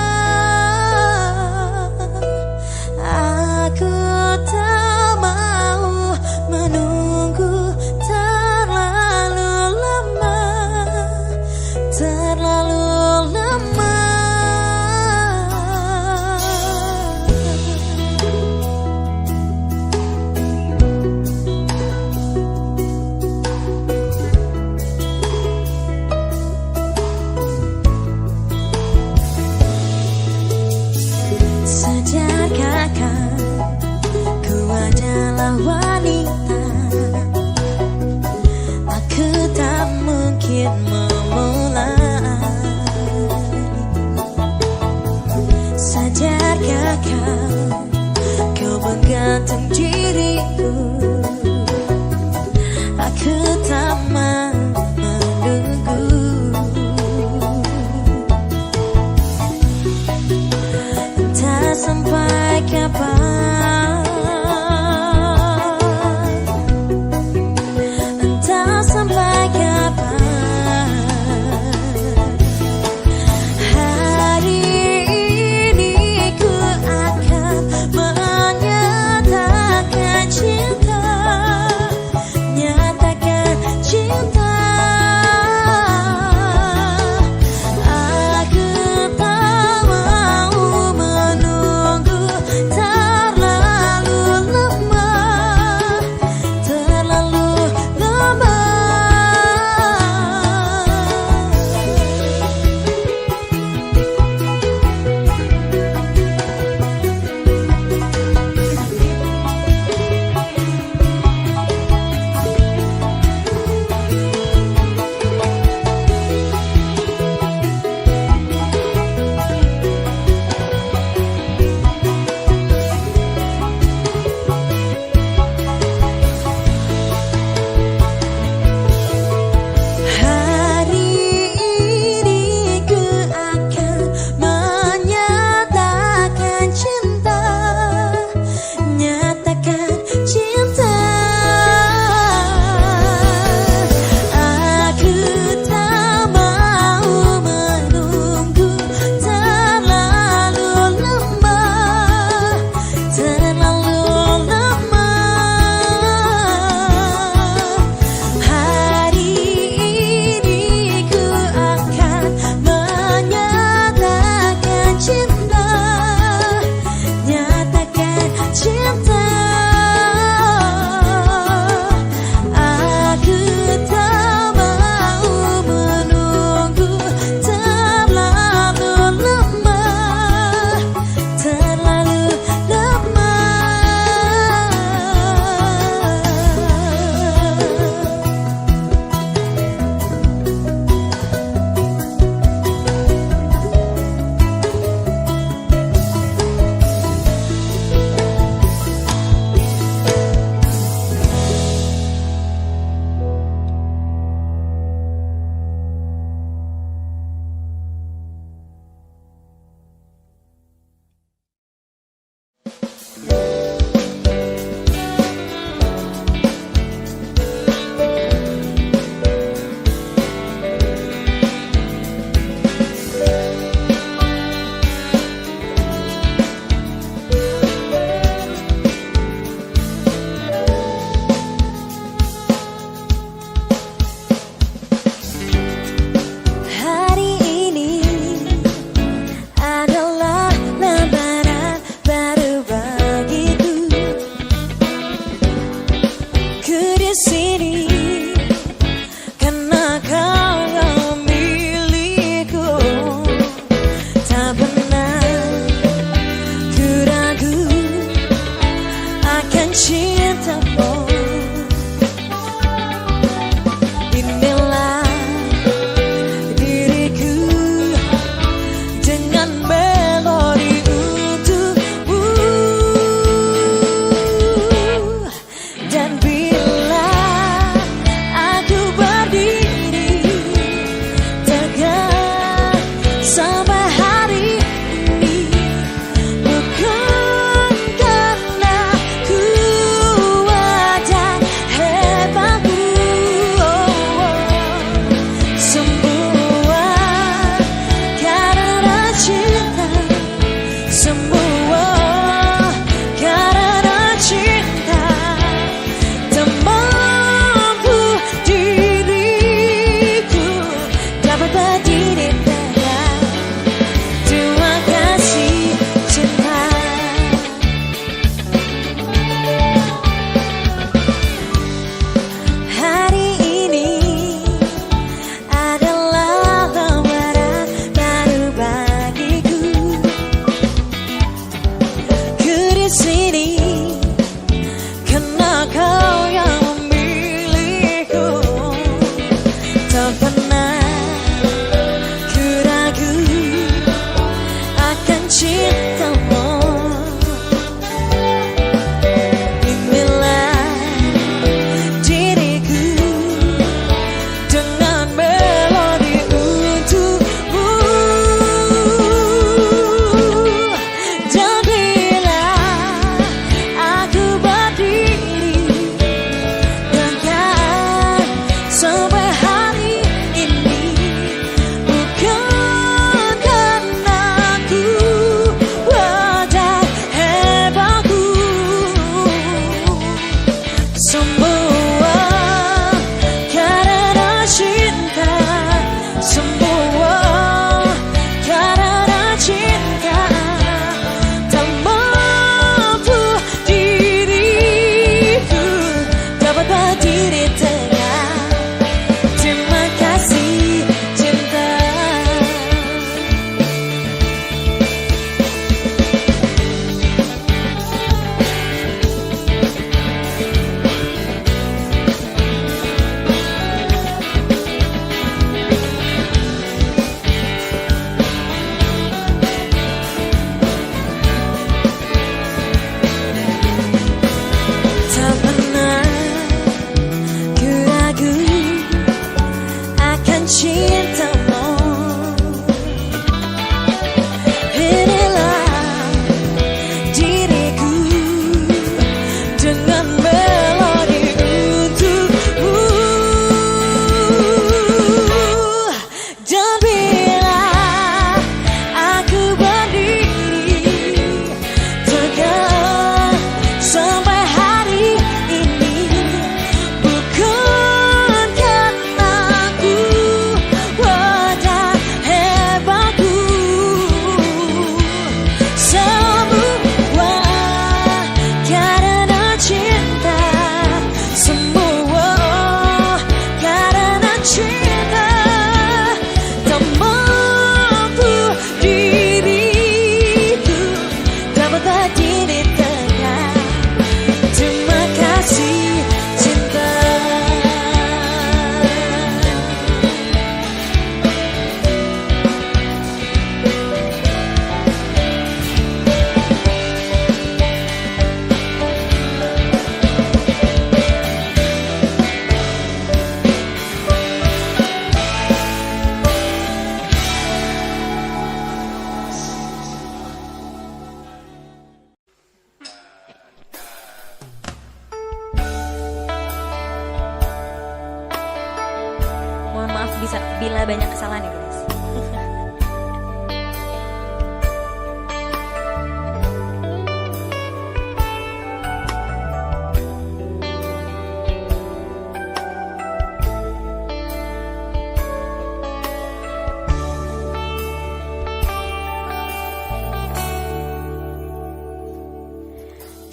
bisa bila banyak kesalahan ya guys.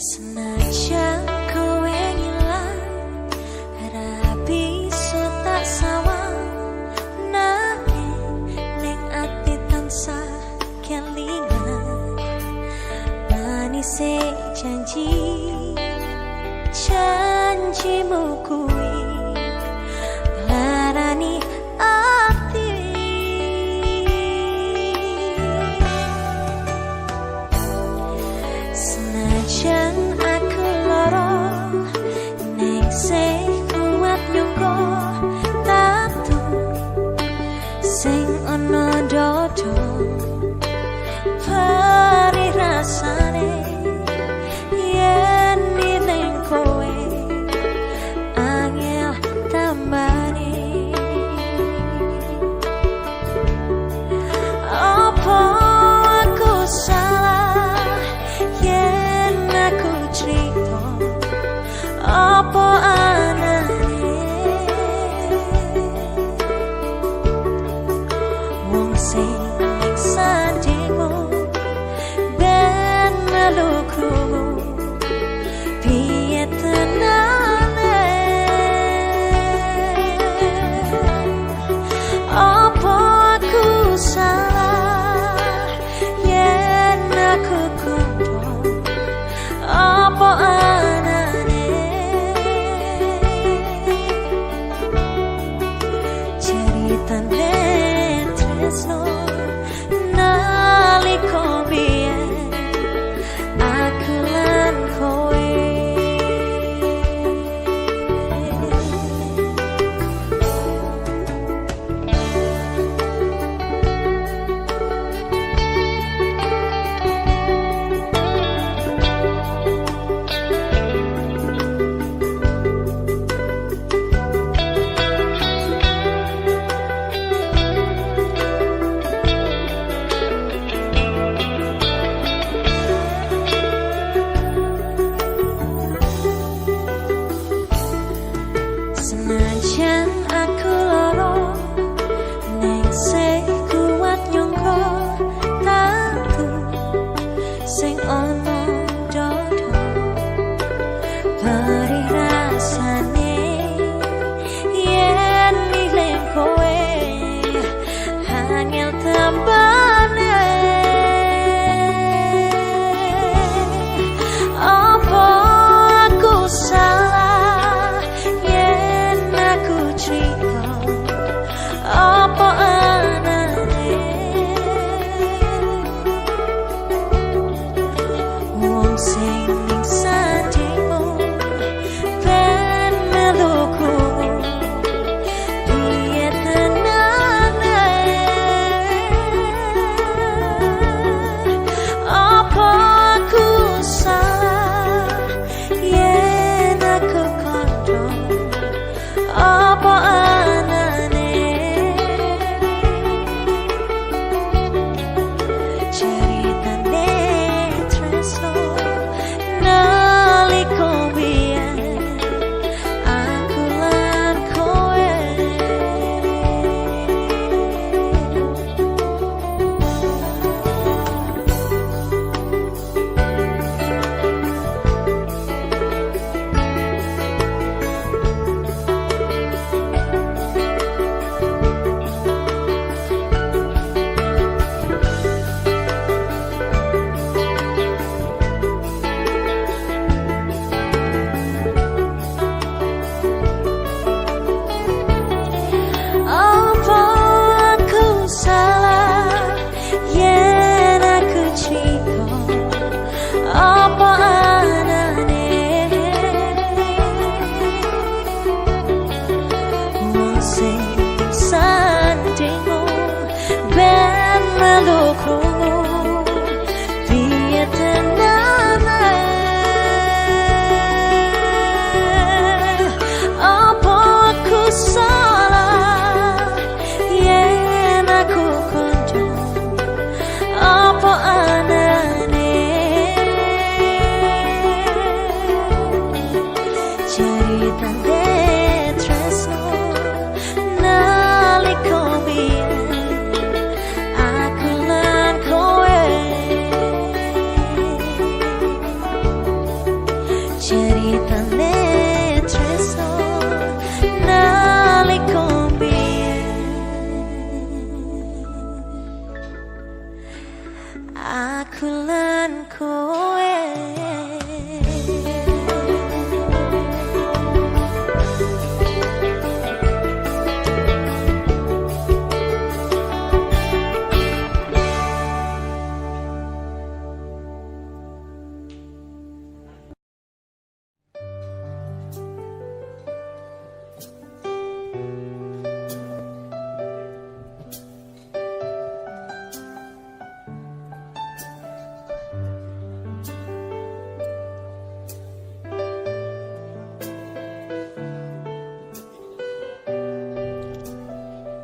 Senajan kowe ngilang, rabi so tak sawang, nanging ning ati tansah kelingan. Manise janjimu kuwi larani ati. Senajan aku lara ning sing kuat nyungko tatu sing ana dodo pari rasane yen ning kowe angel tambane. Apa aku salah yen aku cerita apa anane wong sing ning sandingmu ben melu krungu piye tenane. Apa aku salah yen aku kudu apa anane ceritane tresno nalika biyen aku lan kowe. Senajan aku lara ning sing kuat nyungko tatu sing ana dodo pari rasane yen nilem kowe angel tambane. Apa aku salah yen aku cerita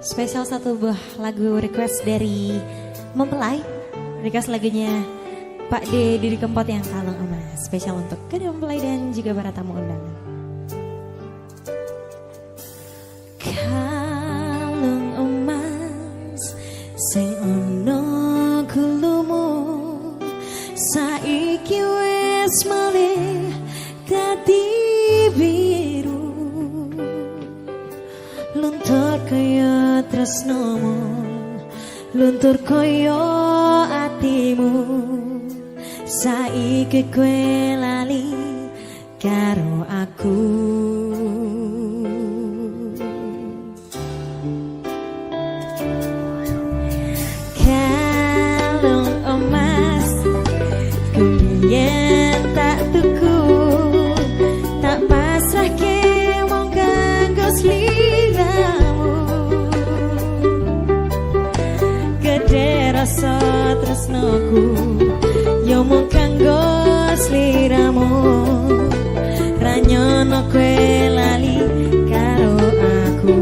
Spesial satu buah lagu request dari mempelai. Request lagunya Pak D Didi Kempot yang Kalung Emas. Spesial untuk kedua mempelai dan juga para tamu undangan. Kalung emas sing ono gulumu saiki wis malih dadi biru, luntur kaya tresnomu, luntur kaya atimu, saiki kowe lali karo aku. Kalung emas kuyen tak tuku, tak pasrahke wong kanggo sliramu, gede rasa tresnoku yo mung kanggo sliramu, ra nyono kowe lali karo aku.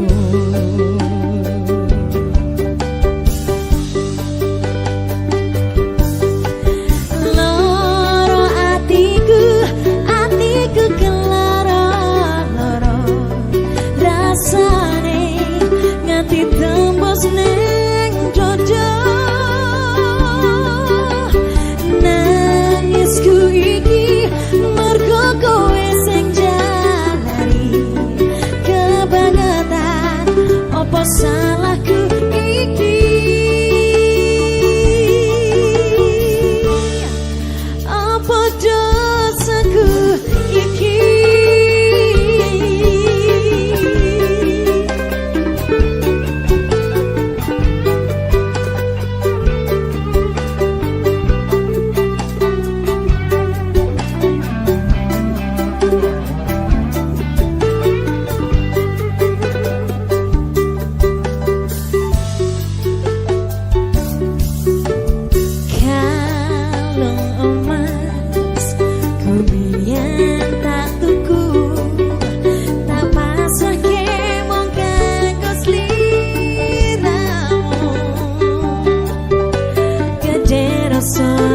Tembus neng dodo, nangisku iki mergo kowe sing jalari kebangetan, opo salahku iki, opo dosaku iki.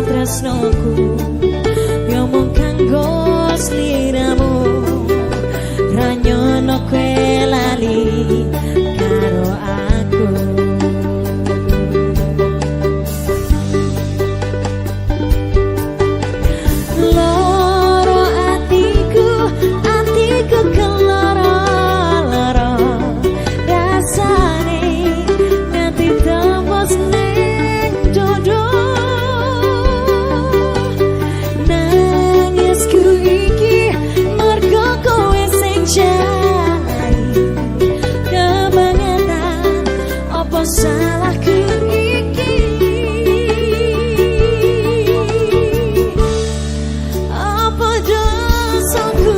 Tresnoku yo mung kanggo sliramu, ra nyono kowe lali karo aku. Loro atiku, atiku keloro-loro, rasane nganti tembus neng dodo. Salahku iki, apa dosaku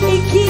iki.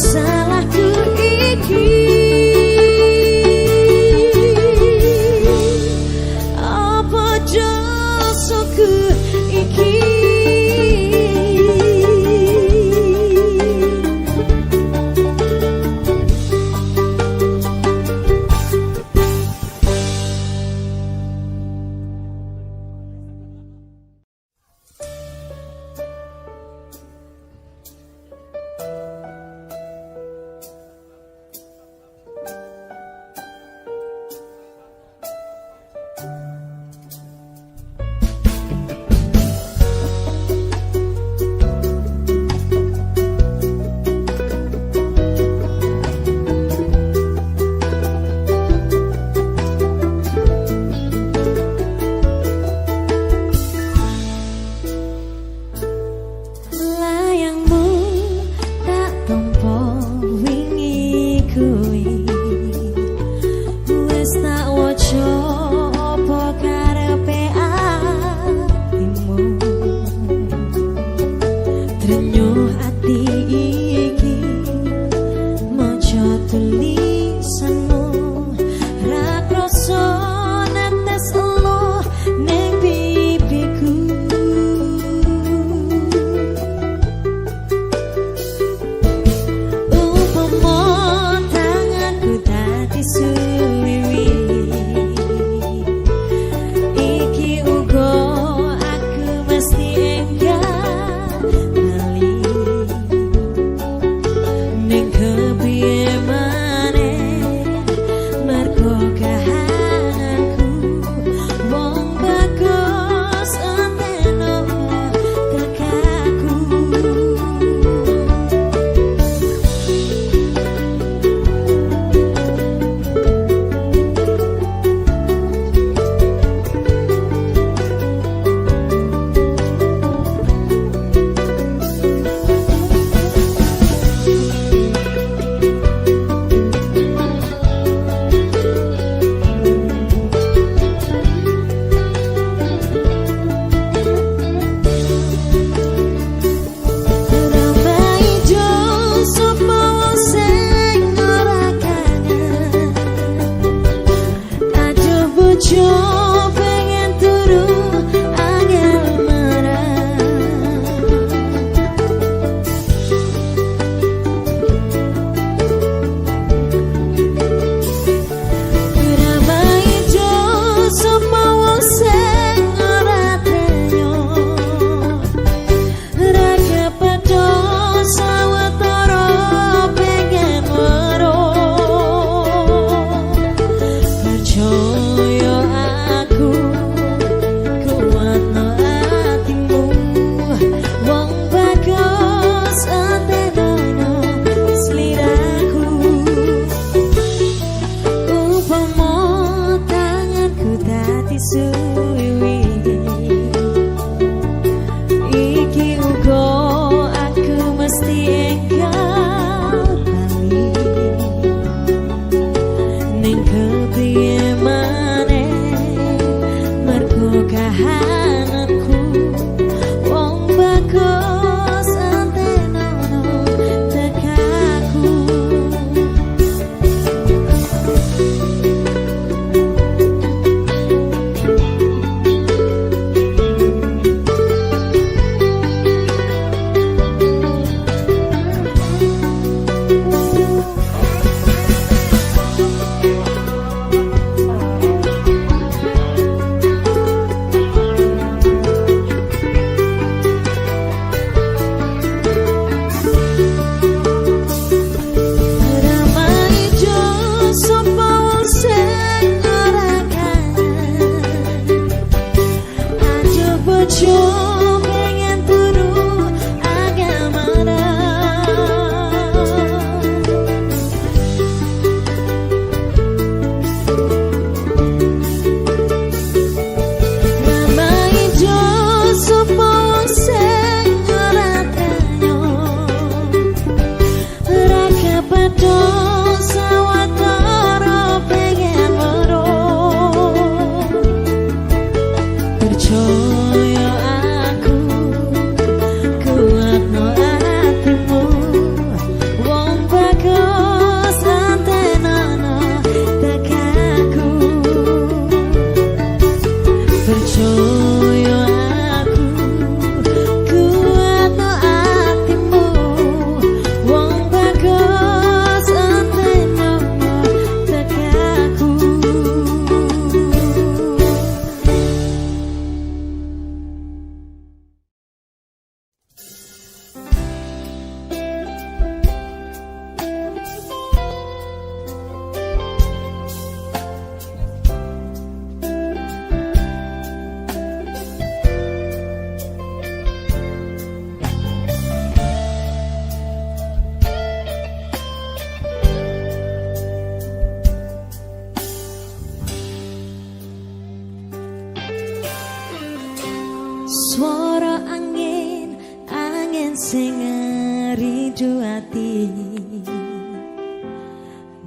Salahku iki, apa dosaku iki.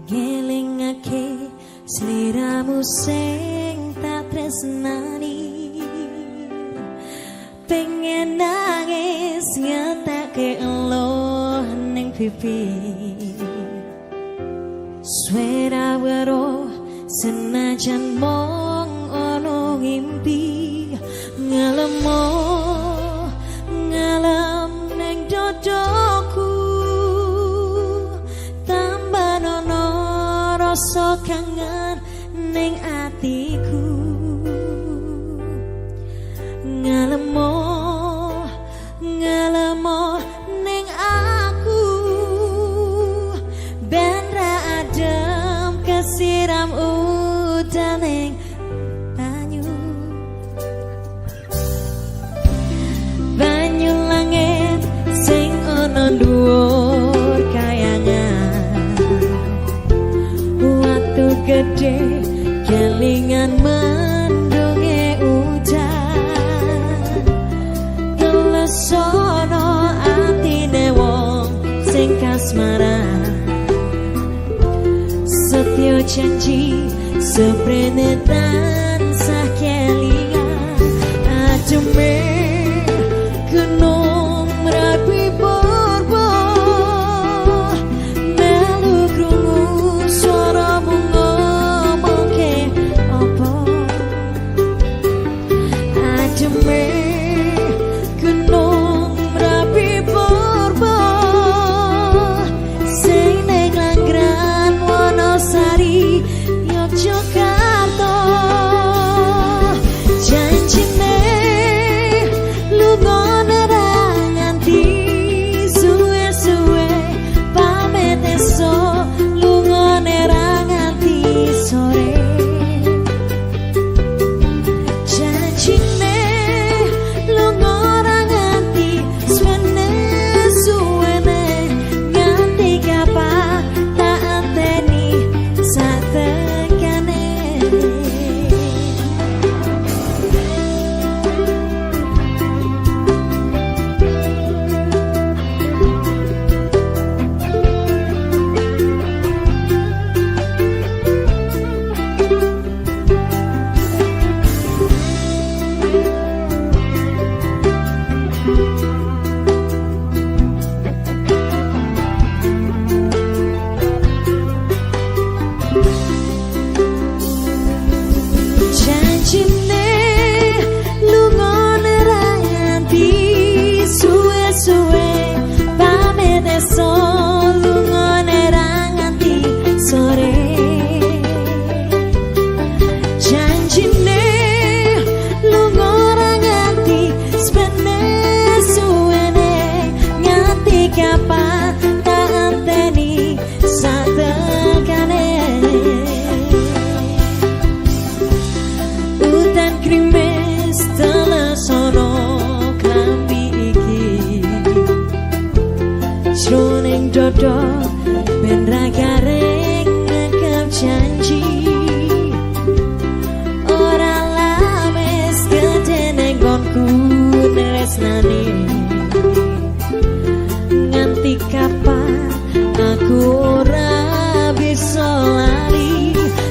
ngelingake sliramu sing tak tresnani pengen nangis ngetake elo ning pipi swara weruh senajan mong ono ngimpi ngelemo ngalem ning dodoku tambah nono rasa kangen ning atiku ngalemo ngalemo ning aku ben ra adem kesiram udan ning banyu banyu langit sing ana dhuwur kayangan watu gede kelingan mendunge udan telesono atine wong sing kasmaran setyo janji seprene tansah kelingan adume gunung merapi borbo melu krungu suaramu ngomongke apa adume gunung merapi borbo sing ning Langgran Wonosari Yogyakarta janjine lunga nganti suwe-suwe pamit esuk lungane ra nganti sore janjine lunga ra nganti suwe-suwene nganti kapan tak anteni satekane janjine lunga ra nganti suwe-suwe pamit esuk lungane ra nganti sore janjine lunga ra nganti suwe-suwene nganti kapan tak anteni satekane udan krimis telesono klambi iki jroning dodo ben ra gareng ngekep janji ora lames gede ning nggonku tresnani nganti kapan aku ora bisa lali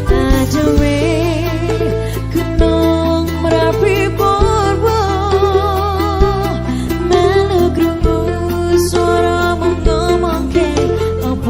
adewe gunung merapi borbo melu krungu suaramu ngomongke apa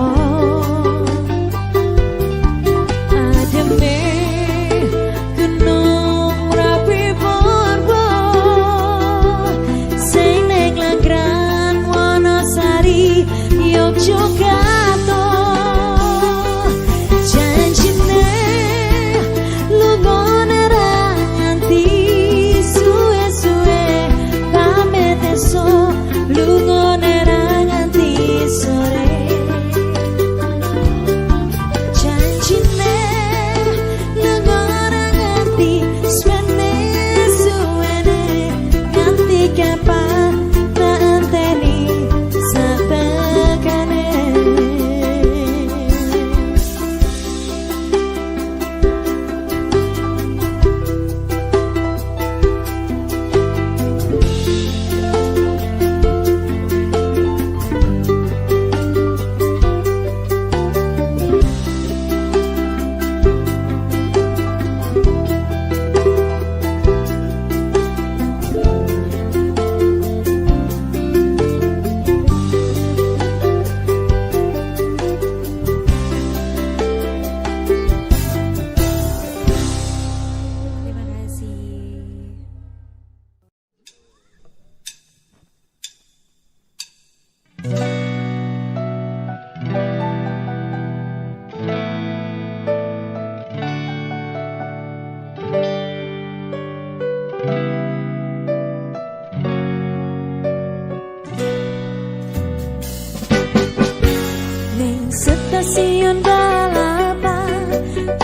stasiun balapan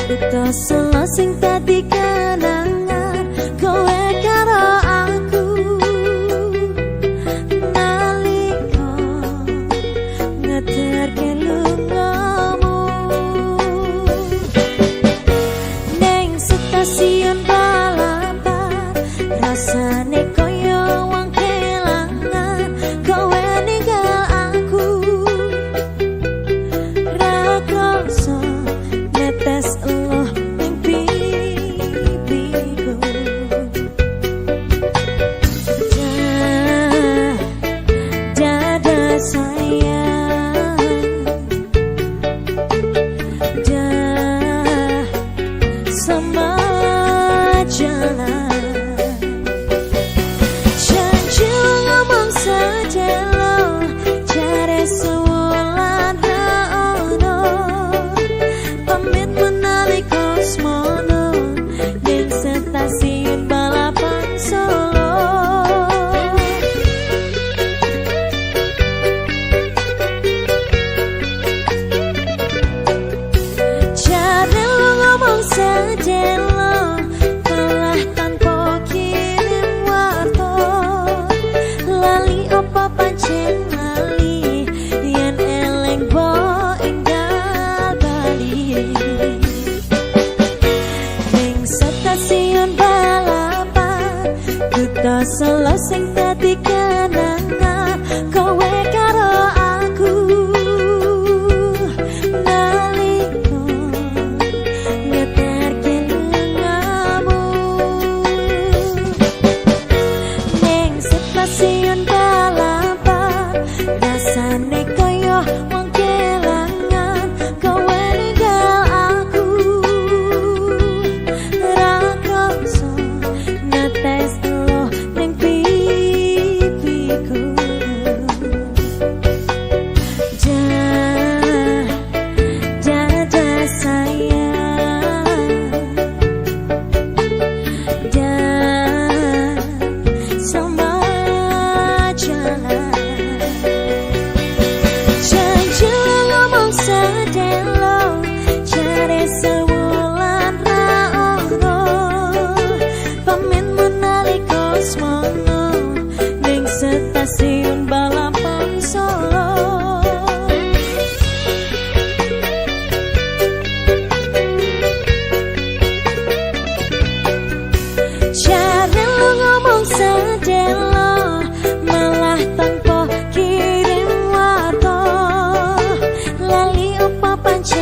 Buta selo sing dadi kenangan kowe karo aku nalika ngeterke lungamu neng stasiun balapan rasane koyo wong kelangan kowe ninggal aku rakoso netes eloh ning pipiku dada sayang sama jalan janji ngomong sedelo jare sewulan ono pamit menawi kosmono ning stasiun balapan Solo jare lu ngomong sedelo malah tanpa kirim warta lali apa pancen lali yen eleng bo enggal bali ning stasiun balapan buta selo sing dadi kenangan kowe karo aku nalika ngeterke lungamu neng stasiun balapan rasane koyo wong kelangan kowe ninggal aku rakoso netes eloh ning pipiku dada sayang sama jalan janji ngomong sedelo jare sewulan ra ono pamit menawi kosmono ning stasiun balapan Solo jare lu ngomong sedelo malah tanpa kirim warta lali apa pancen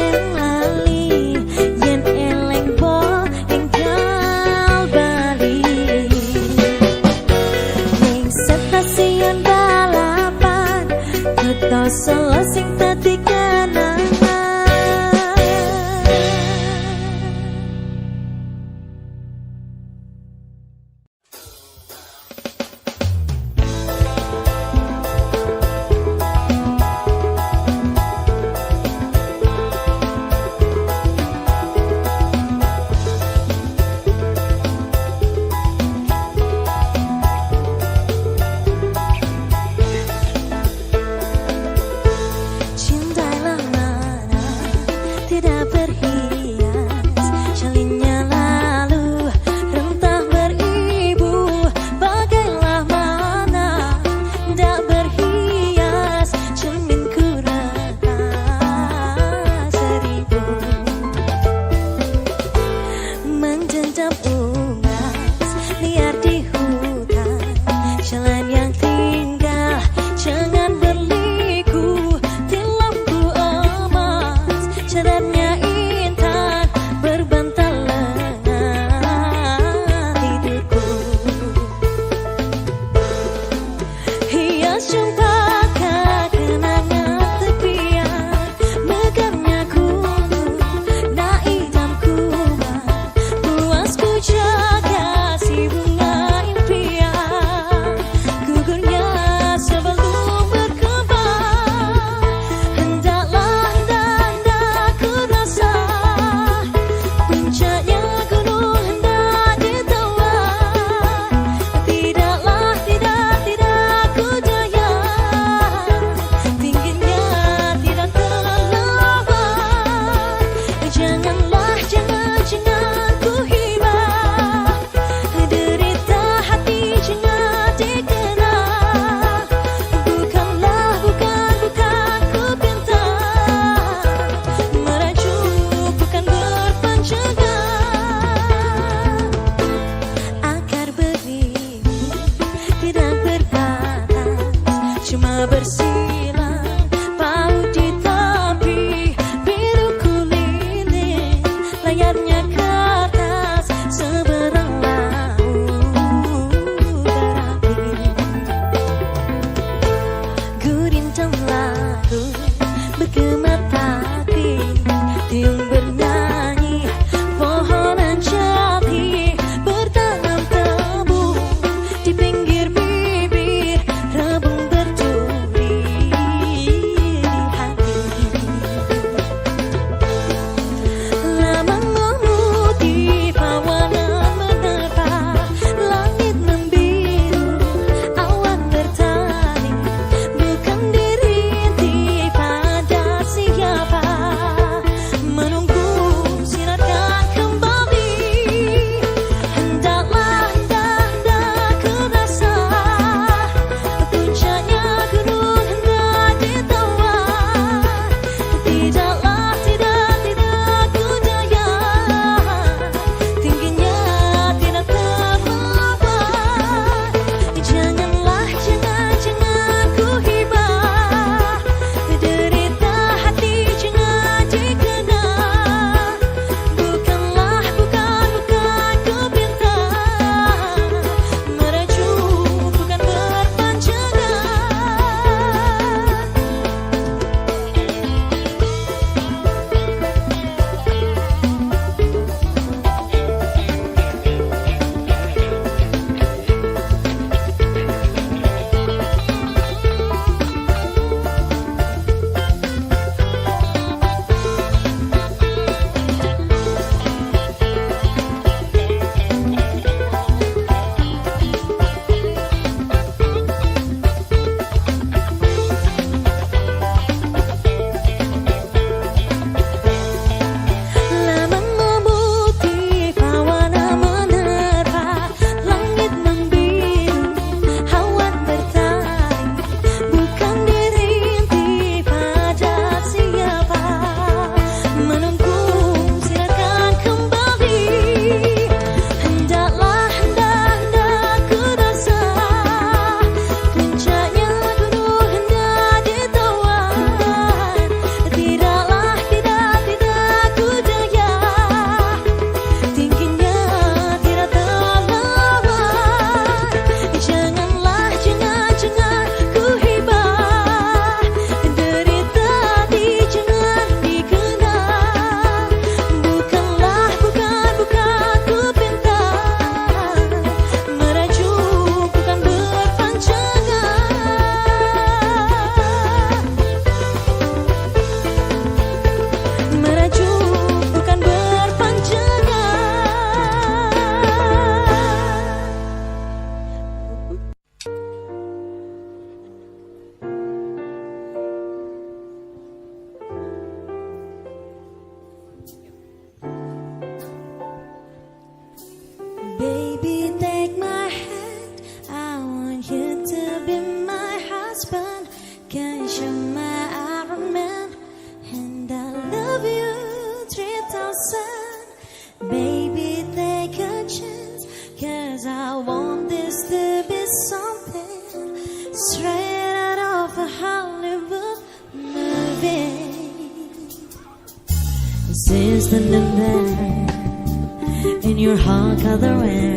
Since then and there, in your heart color wear,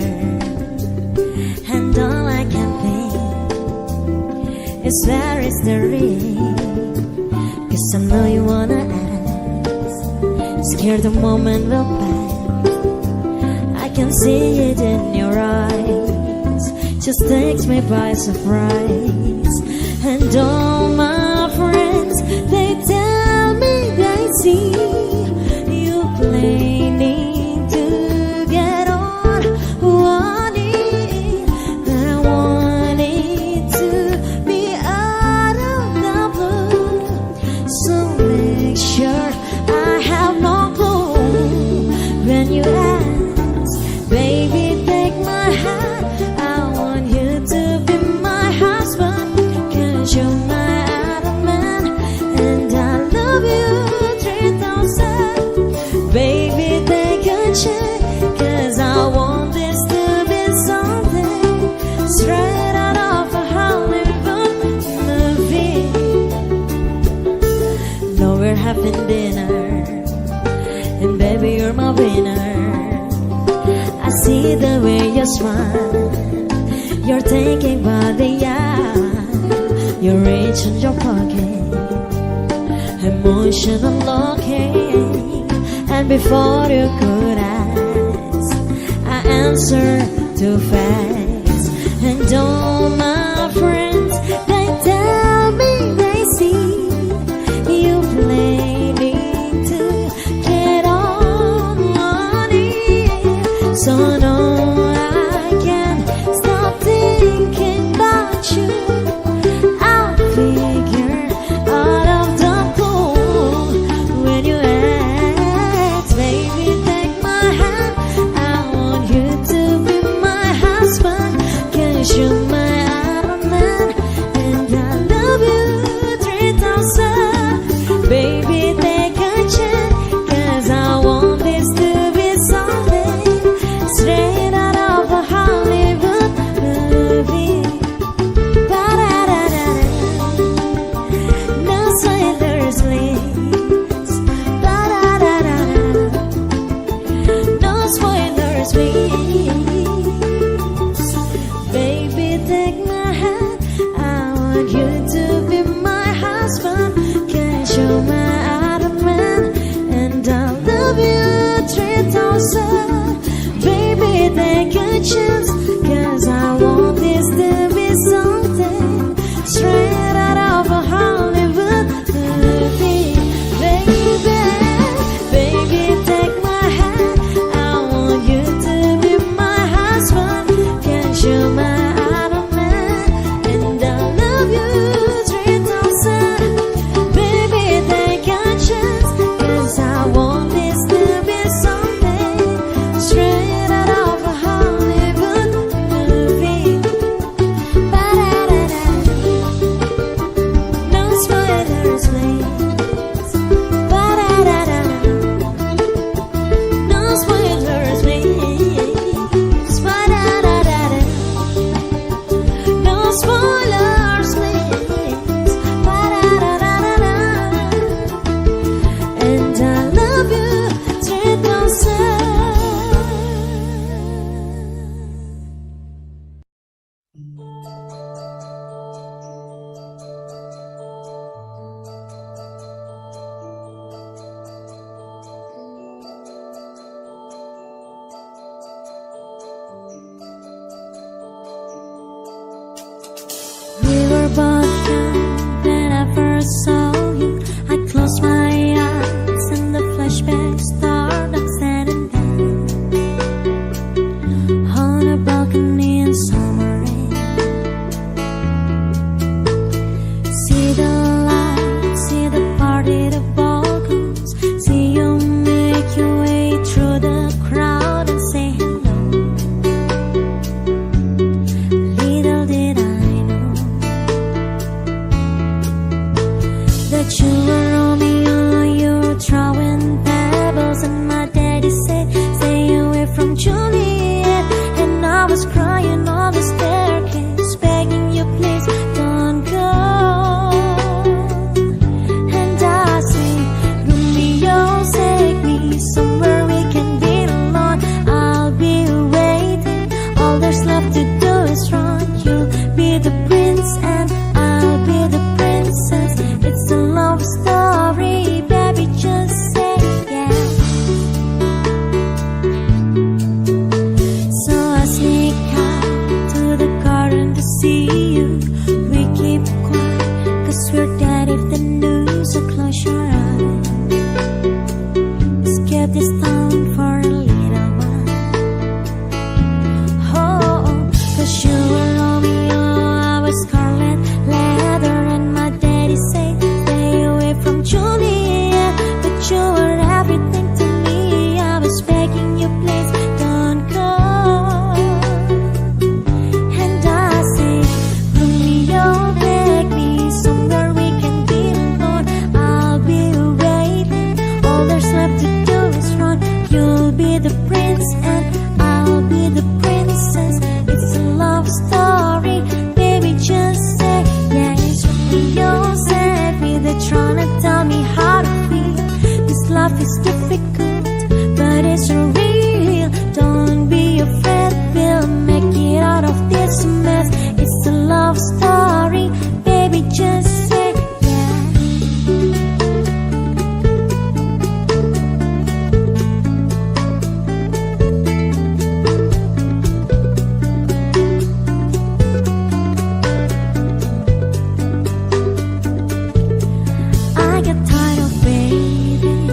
and all I can think is where is the ring? 'Cause I know you wanna ask, scared the moment will pass. I can see it in your eyes, just takes me by surprise. And all my friends, they tell me they see you planning to get on one knee. I want it to be out of the blue, so make sure I have no clue when you ask, baby, take my hand. I want you to be my husband, 'cause you're my Adam man, and I love you 3,000. Baby, take a chance, 'cause I want this to be something straight out of a Hollywood movie. Now we're having dinner, and baby, you're my winner. I see the way you smile, you're thinking about the you reach in your pocket, emotion unlocking, and before you could ask, I answer too fast. And all my friends, they tell me they see you planning to get on money. So no, I can't stop thinking about you. I'll figure out of the cold when you ask, baby, take my hand. I want you to be my husband, 'cause you're my Adam man, and I love you 3,000. Baby, take a chance, 'cause I want this to be something straight out of a Hollywood movie. Ba-da-da-da-da. No spoilers, please. Ba-da-da-da-da. No spoilers, please. Baby, take my hand. I want you to be my husband, 'cause you're my Adam man, and I love you 3,000. Baby, take a chance, 'cause I want this to be something straight out of a Hollywood movie. Baby, baby, take my hand. I want you to be my husband, 'cause you're my Adam man, and I love you 3,000. Baby, take a chance, 'cause I want this to be something straight out of a Hollywood somewhere we can be alone. I'll be waiting. All there's left to do is run. You'll be the prince and I'll be the princess. It's a love story, baby, just say yes. So I sneak out to the garden to see you. We keep quiet, 'cause we're dead if the news. So close your eyes. Skip this town for a little while. Oh, 'cause you were Romeo, I was Scarlet Leather, and my daddy said stay away from Juliet. But you were everything to me. I was begging you, please don't go. And I say, Romeo, take me somewhere we can be alone. I'll be waiting. All there's left to do is run. You'll be the prince and I'll be the princess. It's a love story, baby, just say yes. Romeo said me, they're trying to tell me how to feel. This life is difficult, but it's real. Don't be afraid, we'll make it out of this mess. It's a love story, baby, just say yes. I get tired of waiting,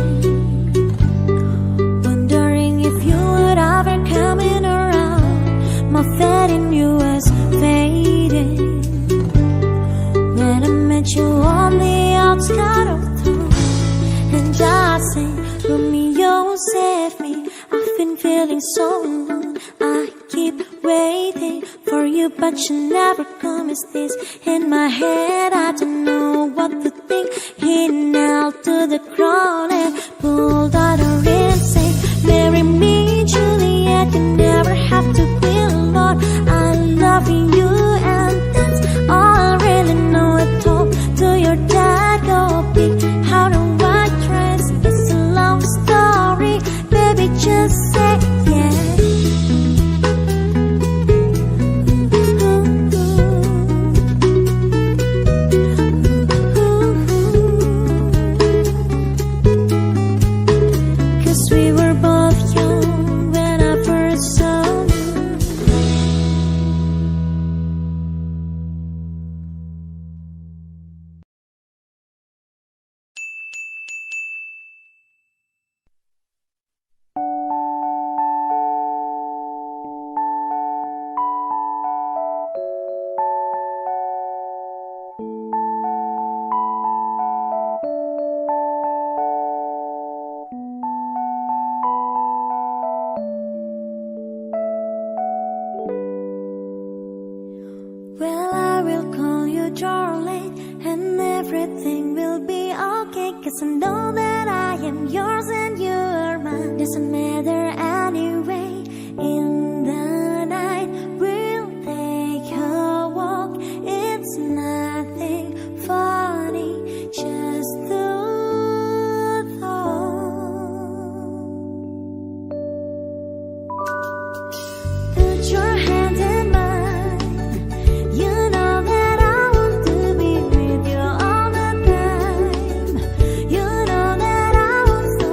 wondering if you would ever come in around. My faith in you was fading when I met you on the outskirts of town. And I say, Romeo, save me. I've been feeling so alone. I keep waiting for you, but you never come. Is this in my head? I don't know what to think. He knelt to the ground and pulled out a ring and said, marry me, Juliet. You never have to be alone. I'm loving you, and that's all I really know. I talk to your dad, go pick out a white dress. It's a love story, baby, just say yes. Well, I will call you darling, and everything will be okay. 'Cause I know that I am yours and you're mine. Doesn't matter anyway. In the night we'll take a walk. It's nothing funny, just the thought. Put your hand in mine. You know that I want to be with you all the time. You know that I want so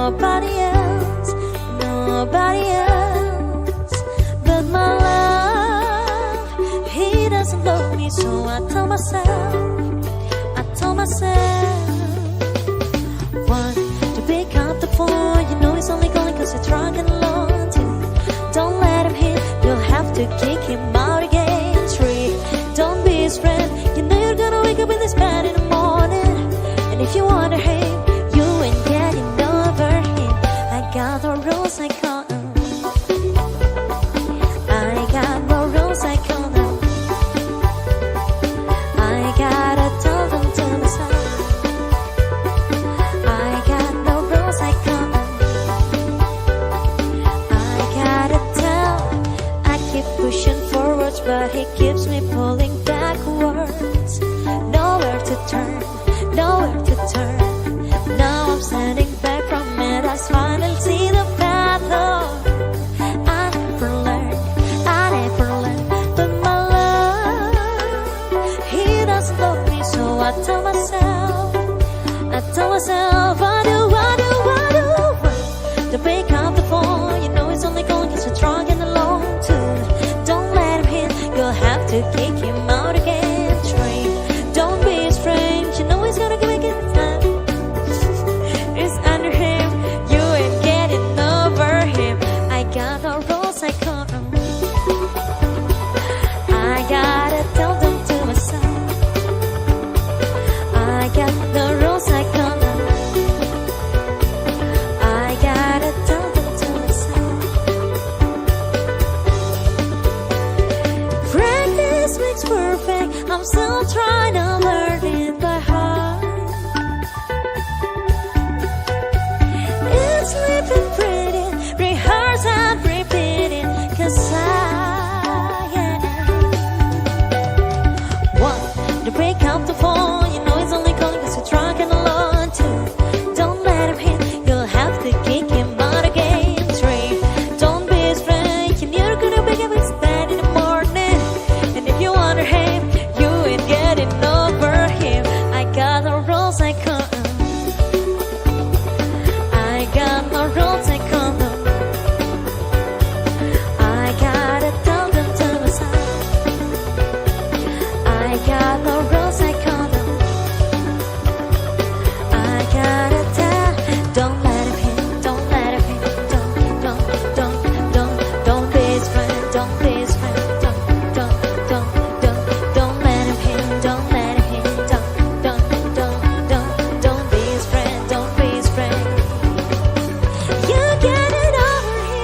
nobody else, nobody else but my love. He doesn't love me, so I tell myself, one, to pick up the phone, you know he's only calling cause you're drunk and alone. Two, don't let him hit, you'll have to kick him out again. Three, don't be his friend, you know you're gonna wake up in this bed in the morning. And if you wonder him, you ain't getting over him. I got the rules I call them, I got the rules I call them, I gotta tell them to myself, I got the rules I call them, I gotta tell. I keep pushing forwards, but he keeps me pulling backwards. Nowhere to turn, nowhere to turn. Now I'm standing back from it, I finally see the path. Oh, I never learned, but my love, he doesn't love me, so I tell myself, I do. To pick up the phone, you know he's only calling cause you're drunk and alone. Two, don't let him hit, you'll have to kick him out again. Three, don't be his friend, you know he's gonna make it time. It's under him, you ain't getting over him. I got the rules I call them, I gotta tell them to myself, I got the rules I call them, I gotta tell them to myself. Practice makes perfect, I'm still trying to learn it by heart. It's sleeping pretty, rehearse and repeat it, cause I am. One, to break up the phone, you know he's only calling cause you're drunk and alone. Two, don't let him hit, you'll have to kick him out again. Three, don't be his friend, you know you're gonna wake up in his bed in the morning. And if you wonder him, you ain't getting over him. I got the rules I call them, I got the rules I call them, I gotta tell them to myself, I got the rules I call them, I gotta tell. Don't let him hit, don't let him hit, don't be his friend, don't be his friend, don't let him hit, don't let him hit, don't be his friend, don't be his friend. You get it over him.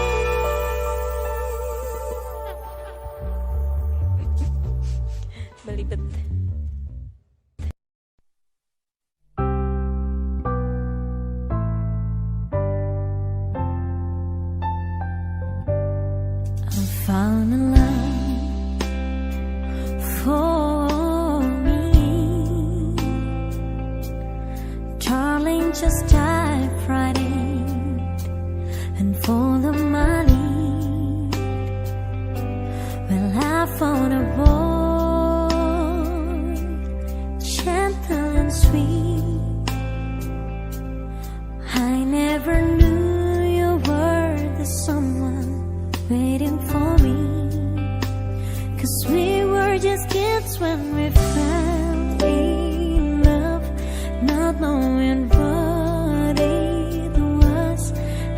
Belibet. I found a love for me, darling, just dive right in and follow my lead. Well, I found a boy, gentle and sweet. I never knew you were the someone waiting for me, cause we were just kids when we fell in love, not knowing what it was.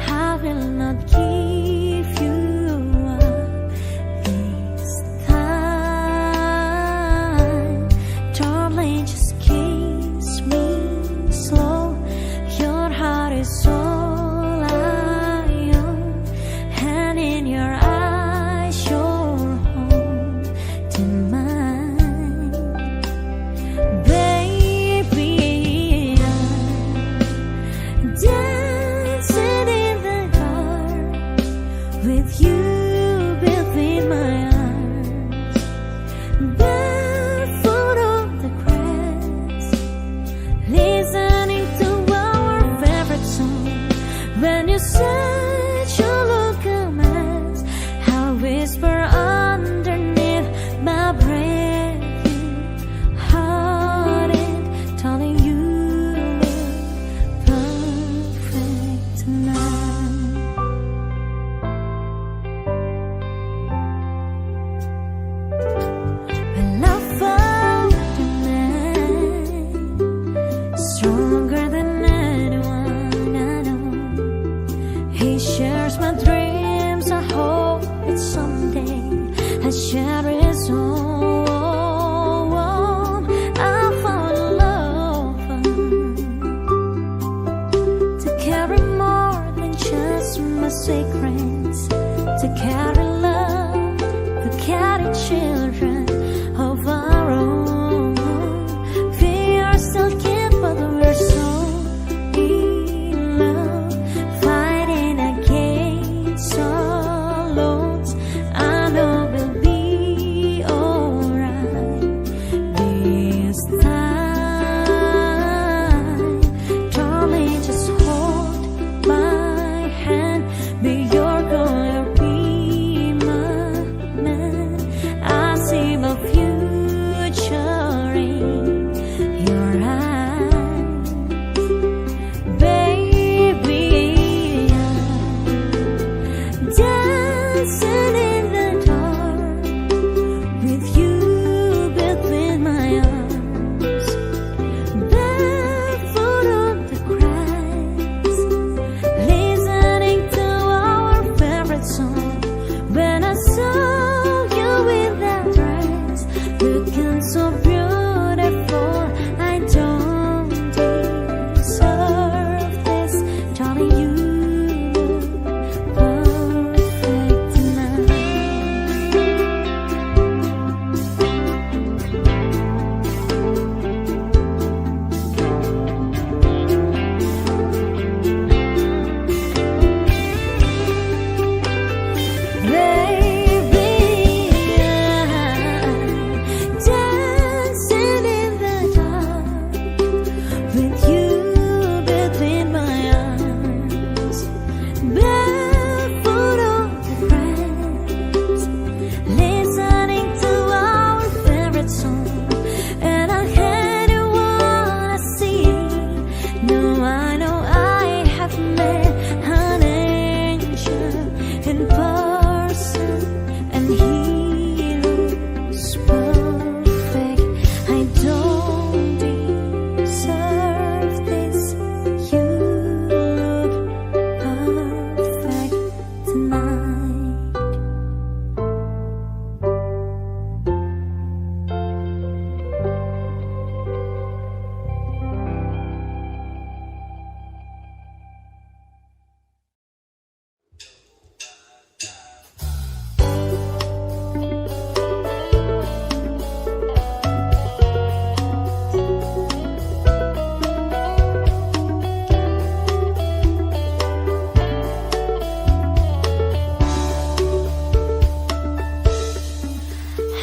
I will not give you up this time, darling, just kiss me slow. Your heart is all I own, and in your eyes you're home to mine. Baby, I'm dancing in the dark with you between my arms, barefoot on the grass, listening to our favorite song. When you said you look a mess, I whisper underneath my breath, you heard it, telling you look perfect to me. carry more than just my secrets, to carry love, to carry children of our own. We are still kids, but we're so in love, fighting against all odds. I know we'll be alright this time. Darling, just hold my hand. Be your girl, be my man. I see my future in your eyes, baby. I'm dancing in the dark with you between my arms, barefoot on the grass, listening to our favorite song. When I saw you in that dress, looking so beautiful, I don't deserve this. Darling, you look perfect tonight. Baby, I'm dancing in the dark with you between my arms, barefoot on the grass, listening to our favorite song. And I had you wanna see. No, I know I have met an angel in person, and he looks perfect. I don't deserve this. You look perfect tonight.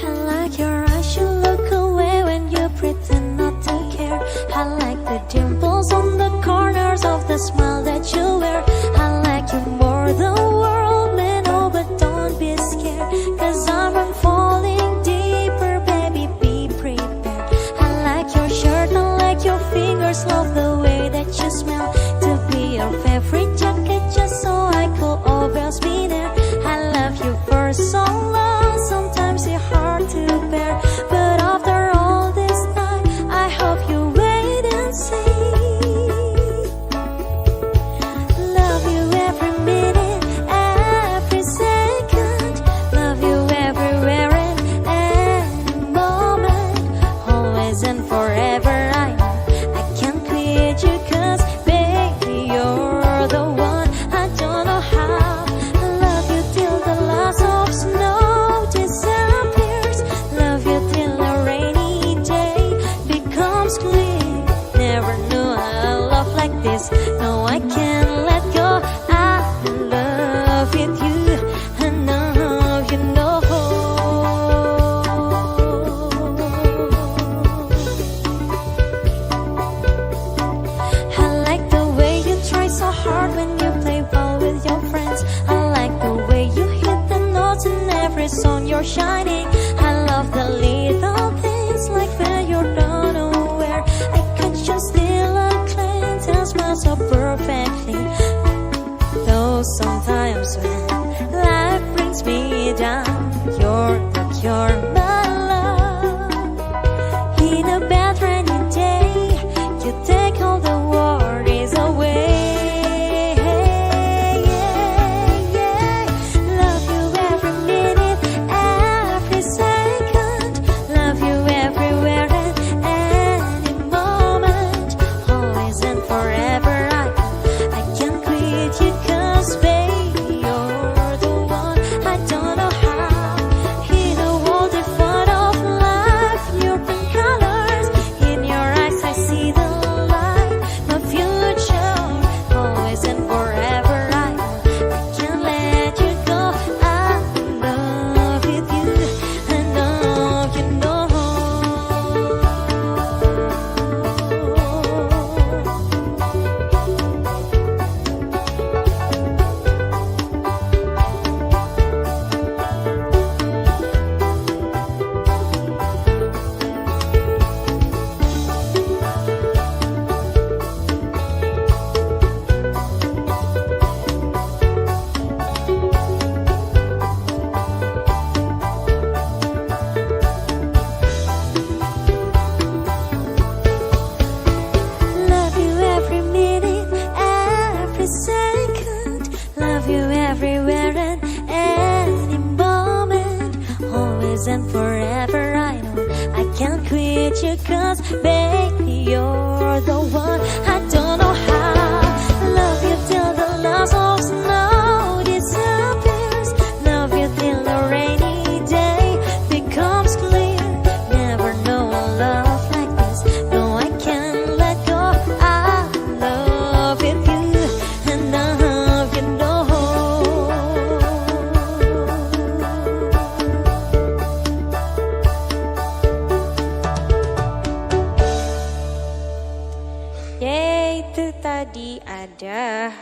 I like your eyes, you look away when you pretend not to care. I like the dimples on the corners of the smile that you wear. I like you more than the world may know, but don't be scared, 'cause I'm falling deeper, baby, be prepared. I like your shirt, I like your fingers, love the way that you smell. To be your favorite jacket, just so I could always be there. I love you for so long, sometimes it's hard to bear, but after all this time, I hope you wait and see. Love you every minute, every second. Love you everywhere and any moment, always and forever. I can't quit you, 'cause baby, you're the one. I don't know how. I love you till the last of snow disappears. Love you till a rainy day becomes clear. Never knew a love like this. No, I can't let go. I'm in love with you, and now you know. I like the way you try so hard when you play ball with your friends. I like the way you hit the notes in every song you're shining. I love the little things, like when you're unaware. I could just steal a glance and smile so perfectly. Though sometimes when life brings me down, you're my love. In a bad rainy day, you take all the worries away. Love you every minute, every second. Love you everywhere and any moment, always and forever. I can't and forever. I know I can't quit you, cause baby, you're the one. I don't know how I love you till the last of snow disappears. Love you till the rainy day becomes clear. Never know a love like this. No, I can't let go. I love you, and I love you, know. Yeay, itu tadi ada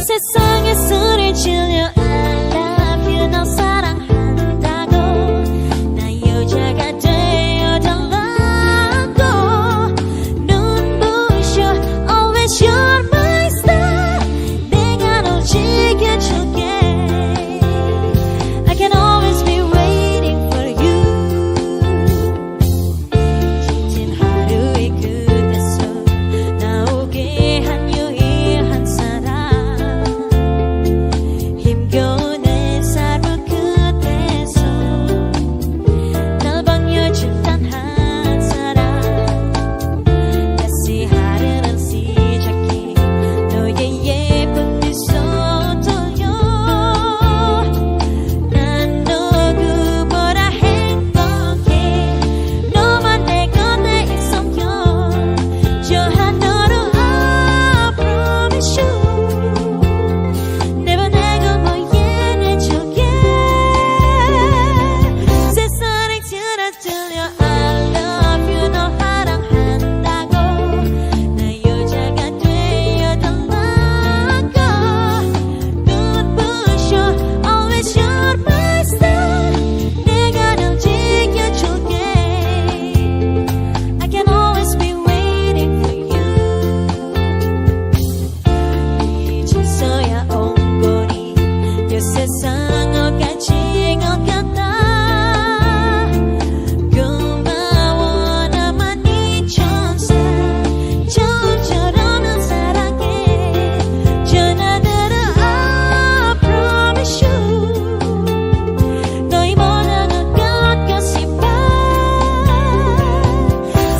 세상에 소리 질려 I love you 너 사랑한다고 나 여자가 되어달라고 눈부셔 always you're my star 내가 널 지켜줄게 I can always be waiting for you 지친 하루의 끝에서 나오게 한 유일한 사람 힘겨운 햇살 끝에서 날 반겨준 단 한 사람 다시 하루는 시작해 너의 예쁜 미소 돌려 난 누구보다 행복해 너만 내 곁에 있으면 저 하늘로 I promise you 내가 내가 모해내줄게 세상을 들어 I love you 너 사랑한다고 나 여자가 되어달라고 눈부셔 always you're my star 내가 널 지켜줄게 I can always be waiting for you 이제서야 온 거리 내 세상을 가진 것 같아 고마워 나만 이 천사 저처럼은 사랑해 전하들은 I promise you 너의 모든 것 같겠지 봐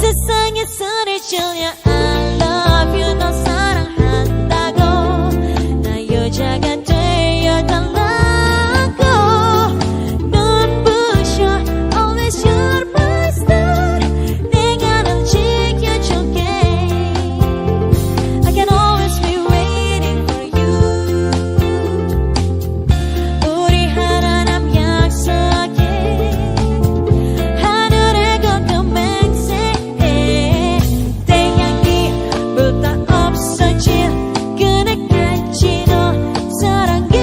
세상에 소리 질려 I love you 너 사랑한다고 나 여자가 되어달라고 눈부셔 always you're my star 내가 널 지켜줄게 I can always be waiting for you 우리 하나님 약속해 하늘에 걷는 맹세해 태양이 불타 없어질 그날까지 너 사랑해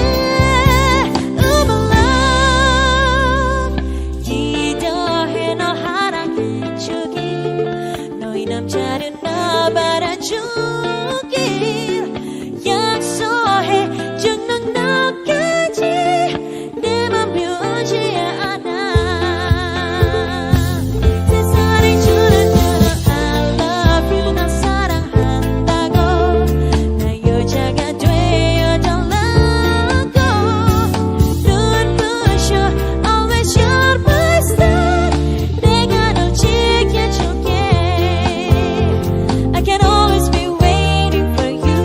love 기도해 너 사랑해주길 너의 남자를 나 바라주길 약속해 죽는 날까지 내 맘 비우지 않아 세상을 주는 I love you 나 사랑한다고 나 여자가 되어달라고 눈부셔 always you're my star 내가 널 지켜줄게 I can always be waiting for you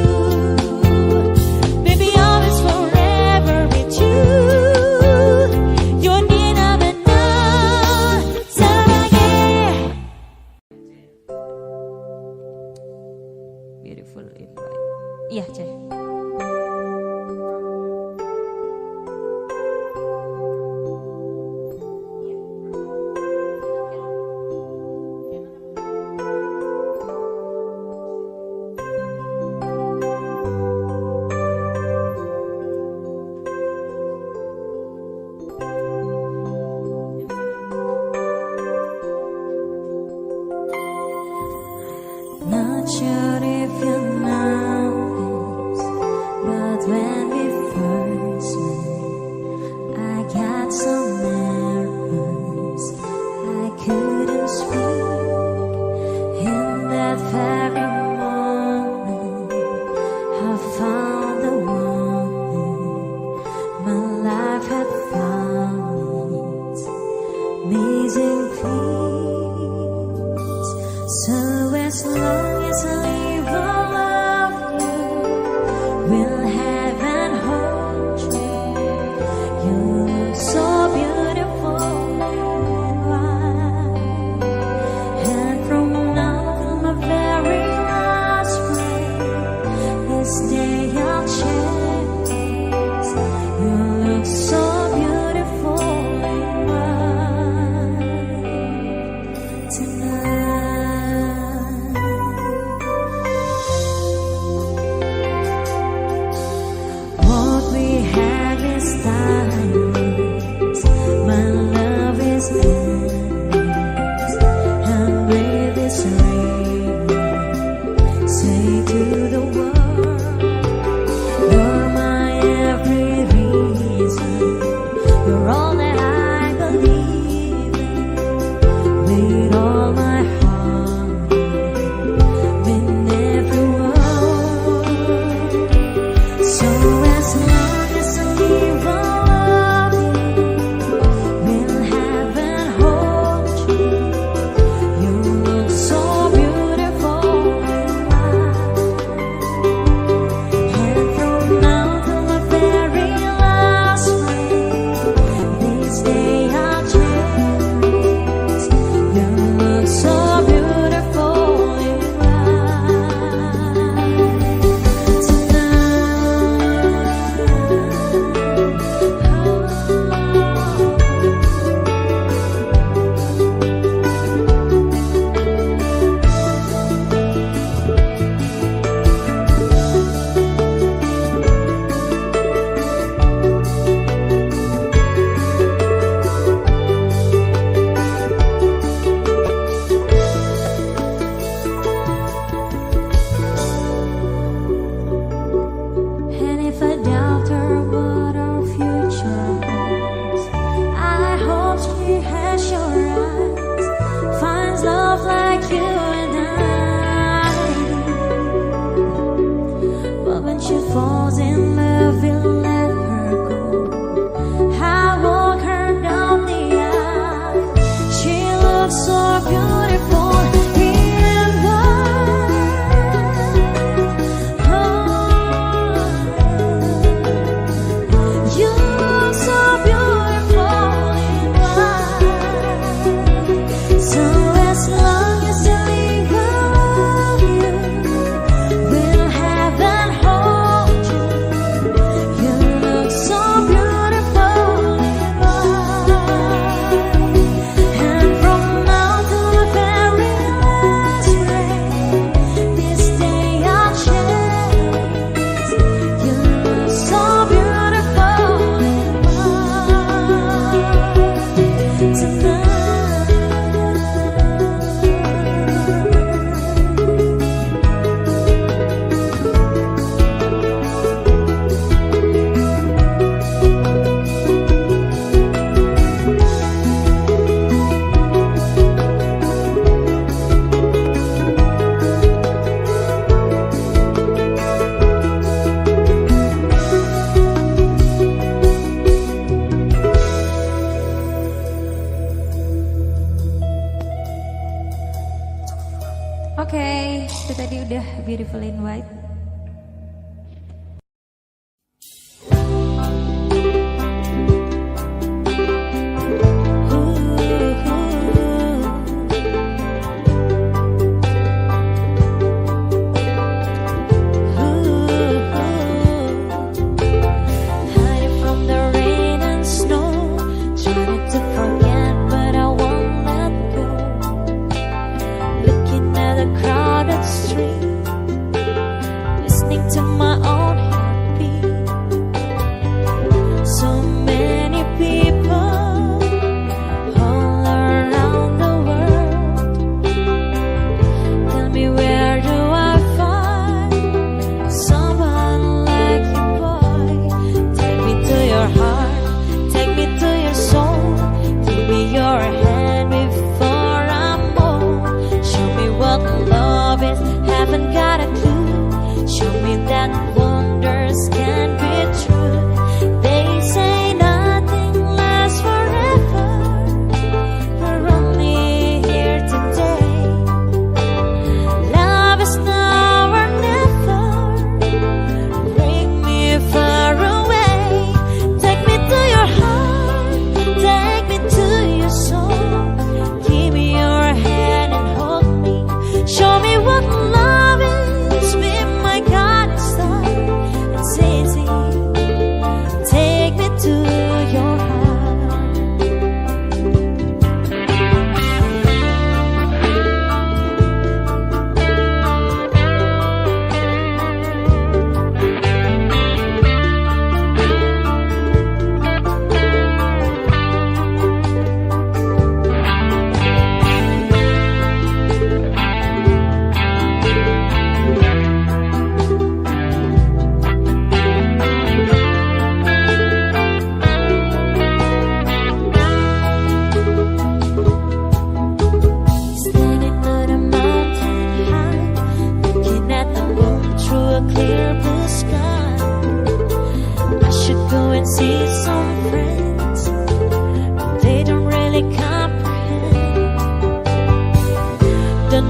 baby always forever with you 연인하면 나 사랑해 Beautiful Invite. Iya, Ceh. Not sure if you know this, but when we first met, I got so nervous I couldn't speak. In that very moment, I found the one So as long as I live, I'll love you, will have and hold you. You look so beautiful and white, and from now till my very last breath, this day I'll cherish. You look so beautiful and white tonight. What we have is timeless. My love is endless, and with this ring, say to the world, you're my every reason. You're all that I believe in. With all my heart, with every word. So as long as I live, I'll love you, will have and hold you. You look so beautiful and white, and from now till my very last breath, this day I'll cherish. You look so beautiful and white And if I doubt her what our future holds, I hope she has your eyes, finds love like you and I. But when she falls in love, we'll let her go. I walk her down the aisle. She looks so beautiful in white. You look so beautiful in white. So as long as I live, I'll love you, will have and hold you. You look so beautiful in white, and from now till my very last breath, this day I'll cherish. You look so beautiful in white tonight. Oke, itu tadi udah Beautiful in White. Hiding from the rain and snow, trying to forget, but I won't let go. Looking at the crowded street, listening to my own heartbeat. So many people all around the world. Tell me, where do I find someone like you, boy? Take me to your heart, take me to your soul. Give me your hand before I'm old. Show me what love is, heaven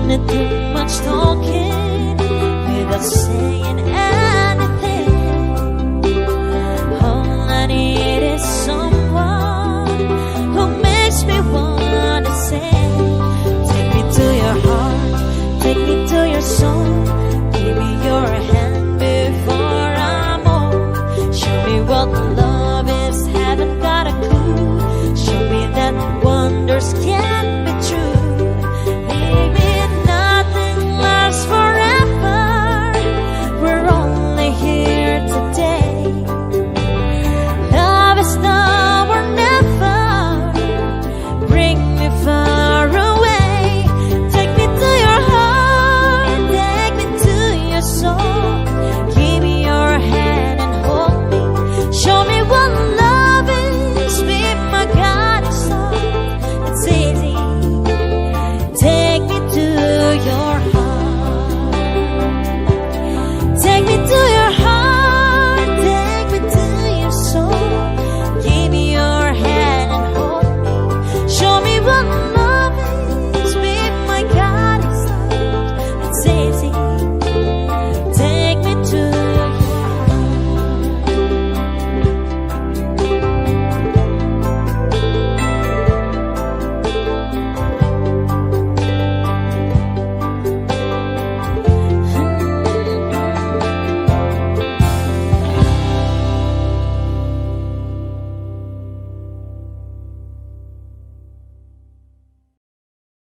wanna do much talking without saying anything. All I need is someone who makes me wanna say, take me to your heart, take me to your soul.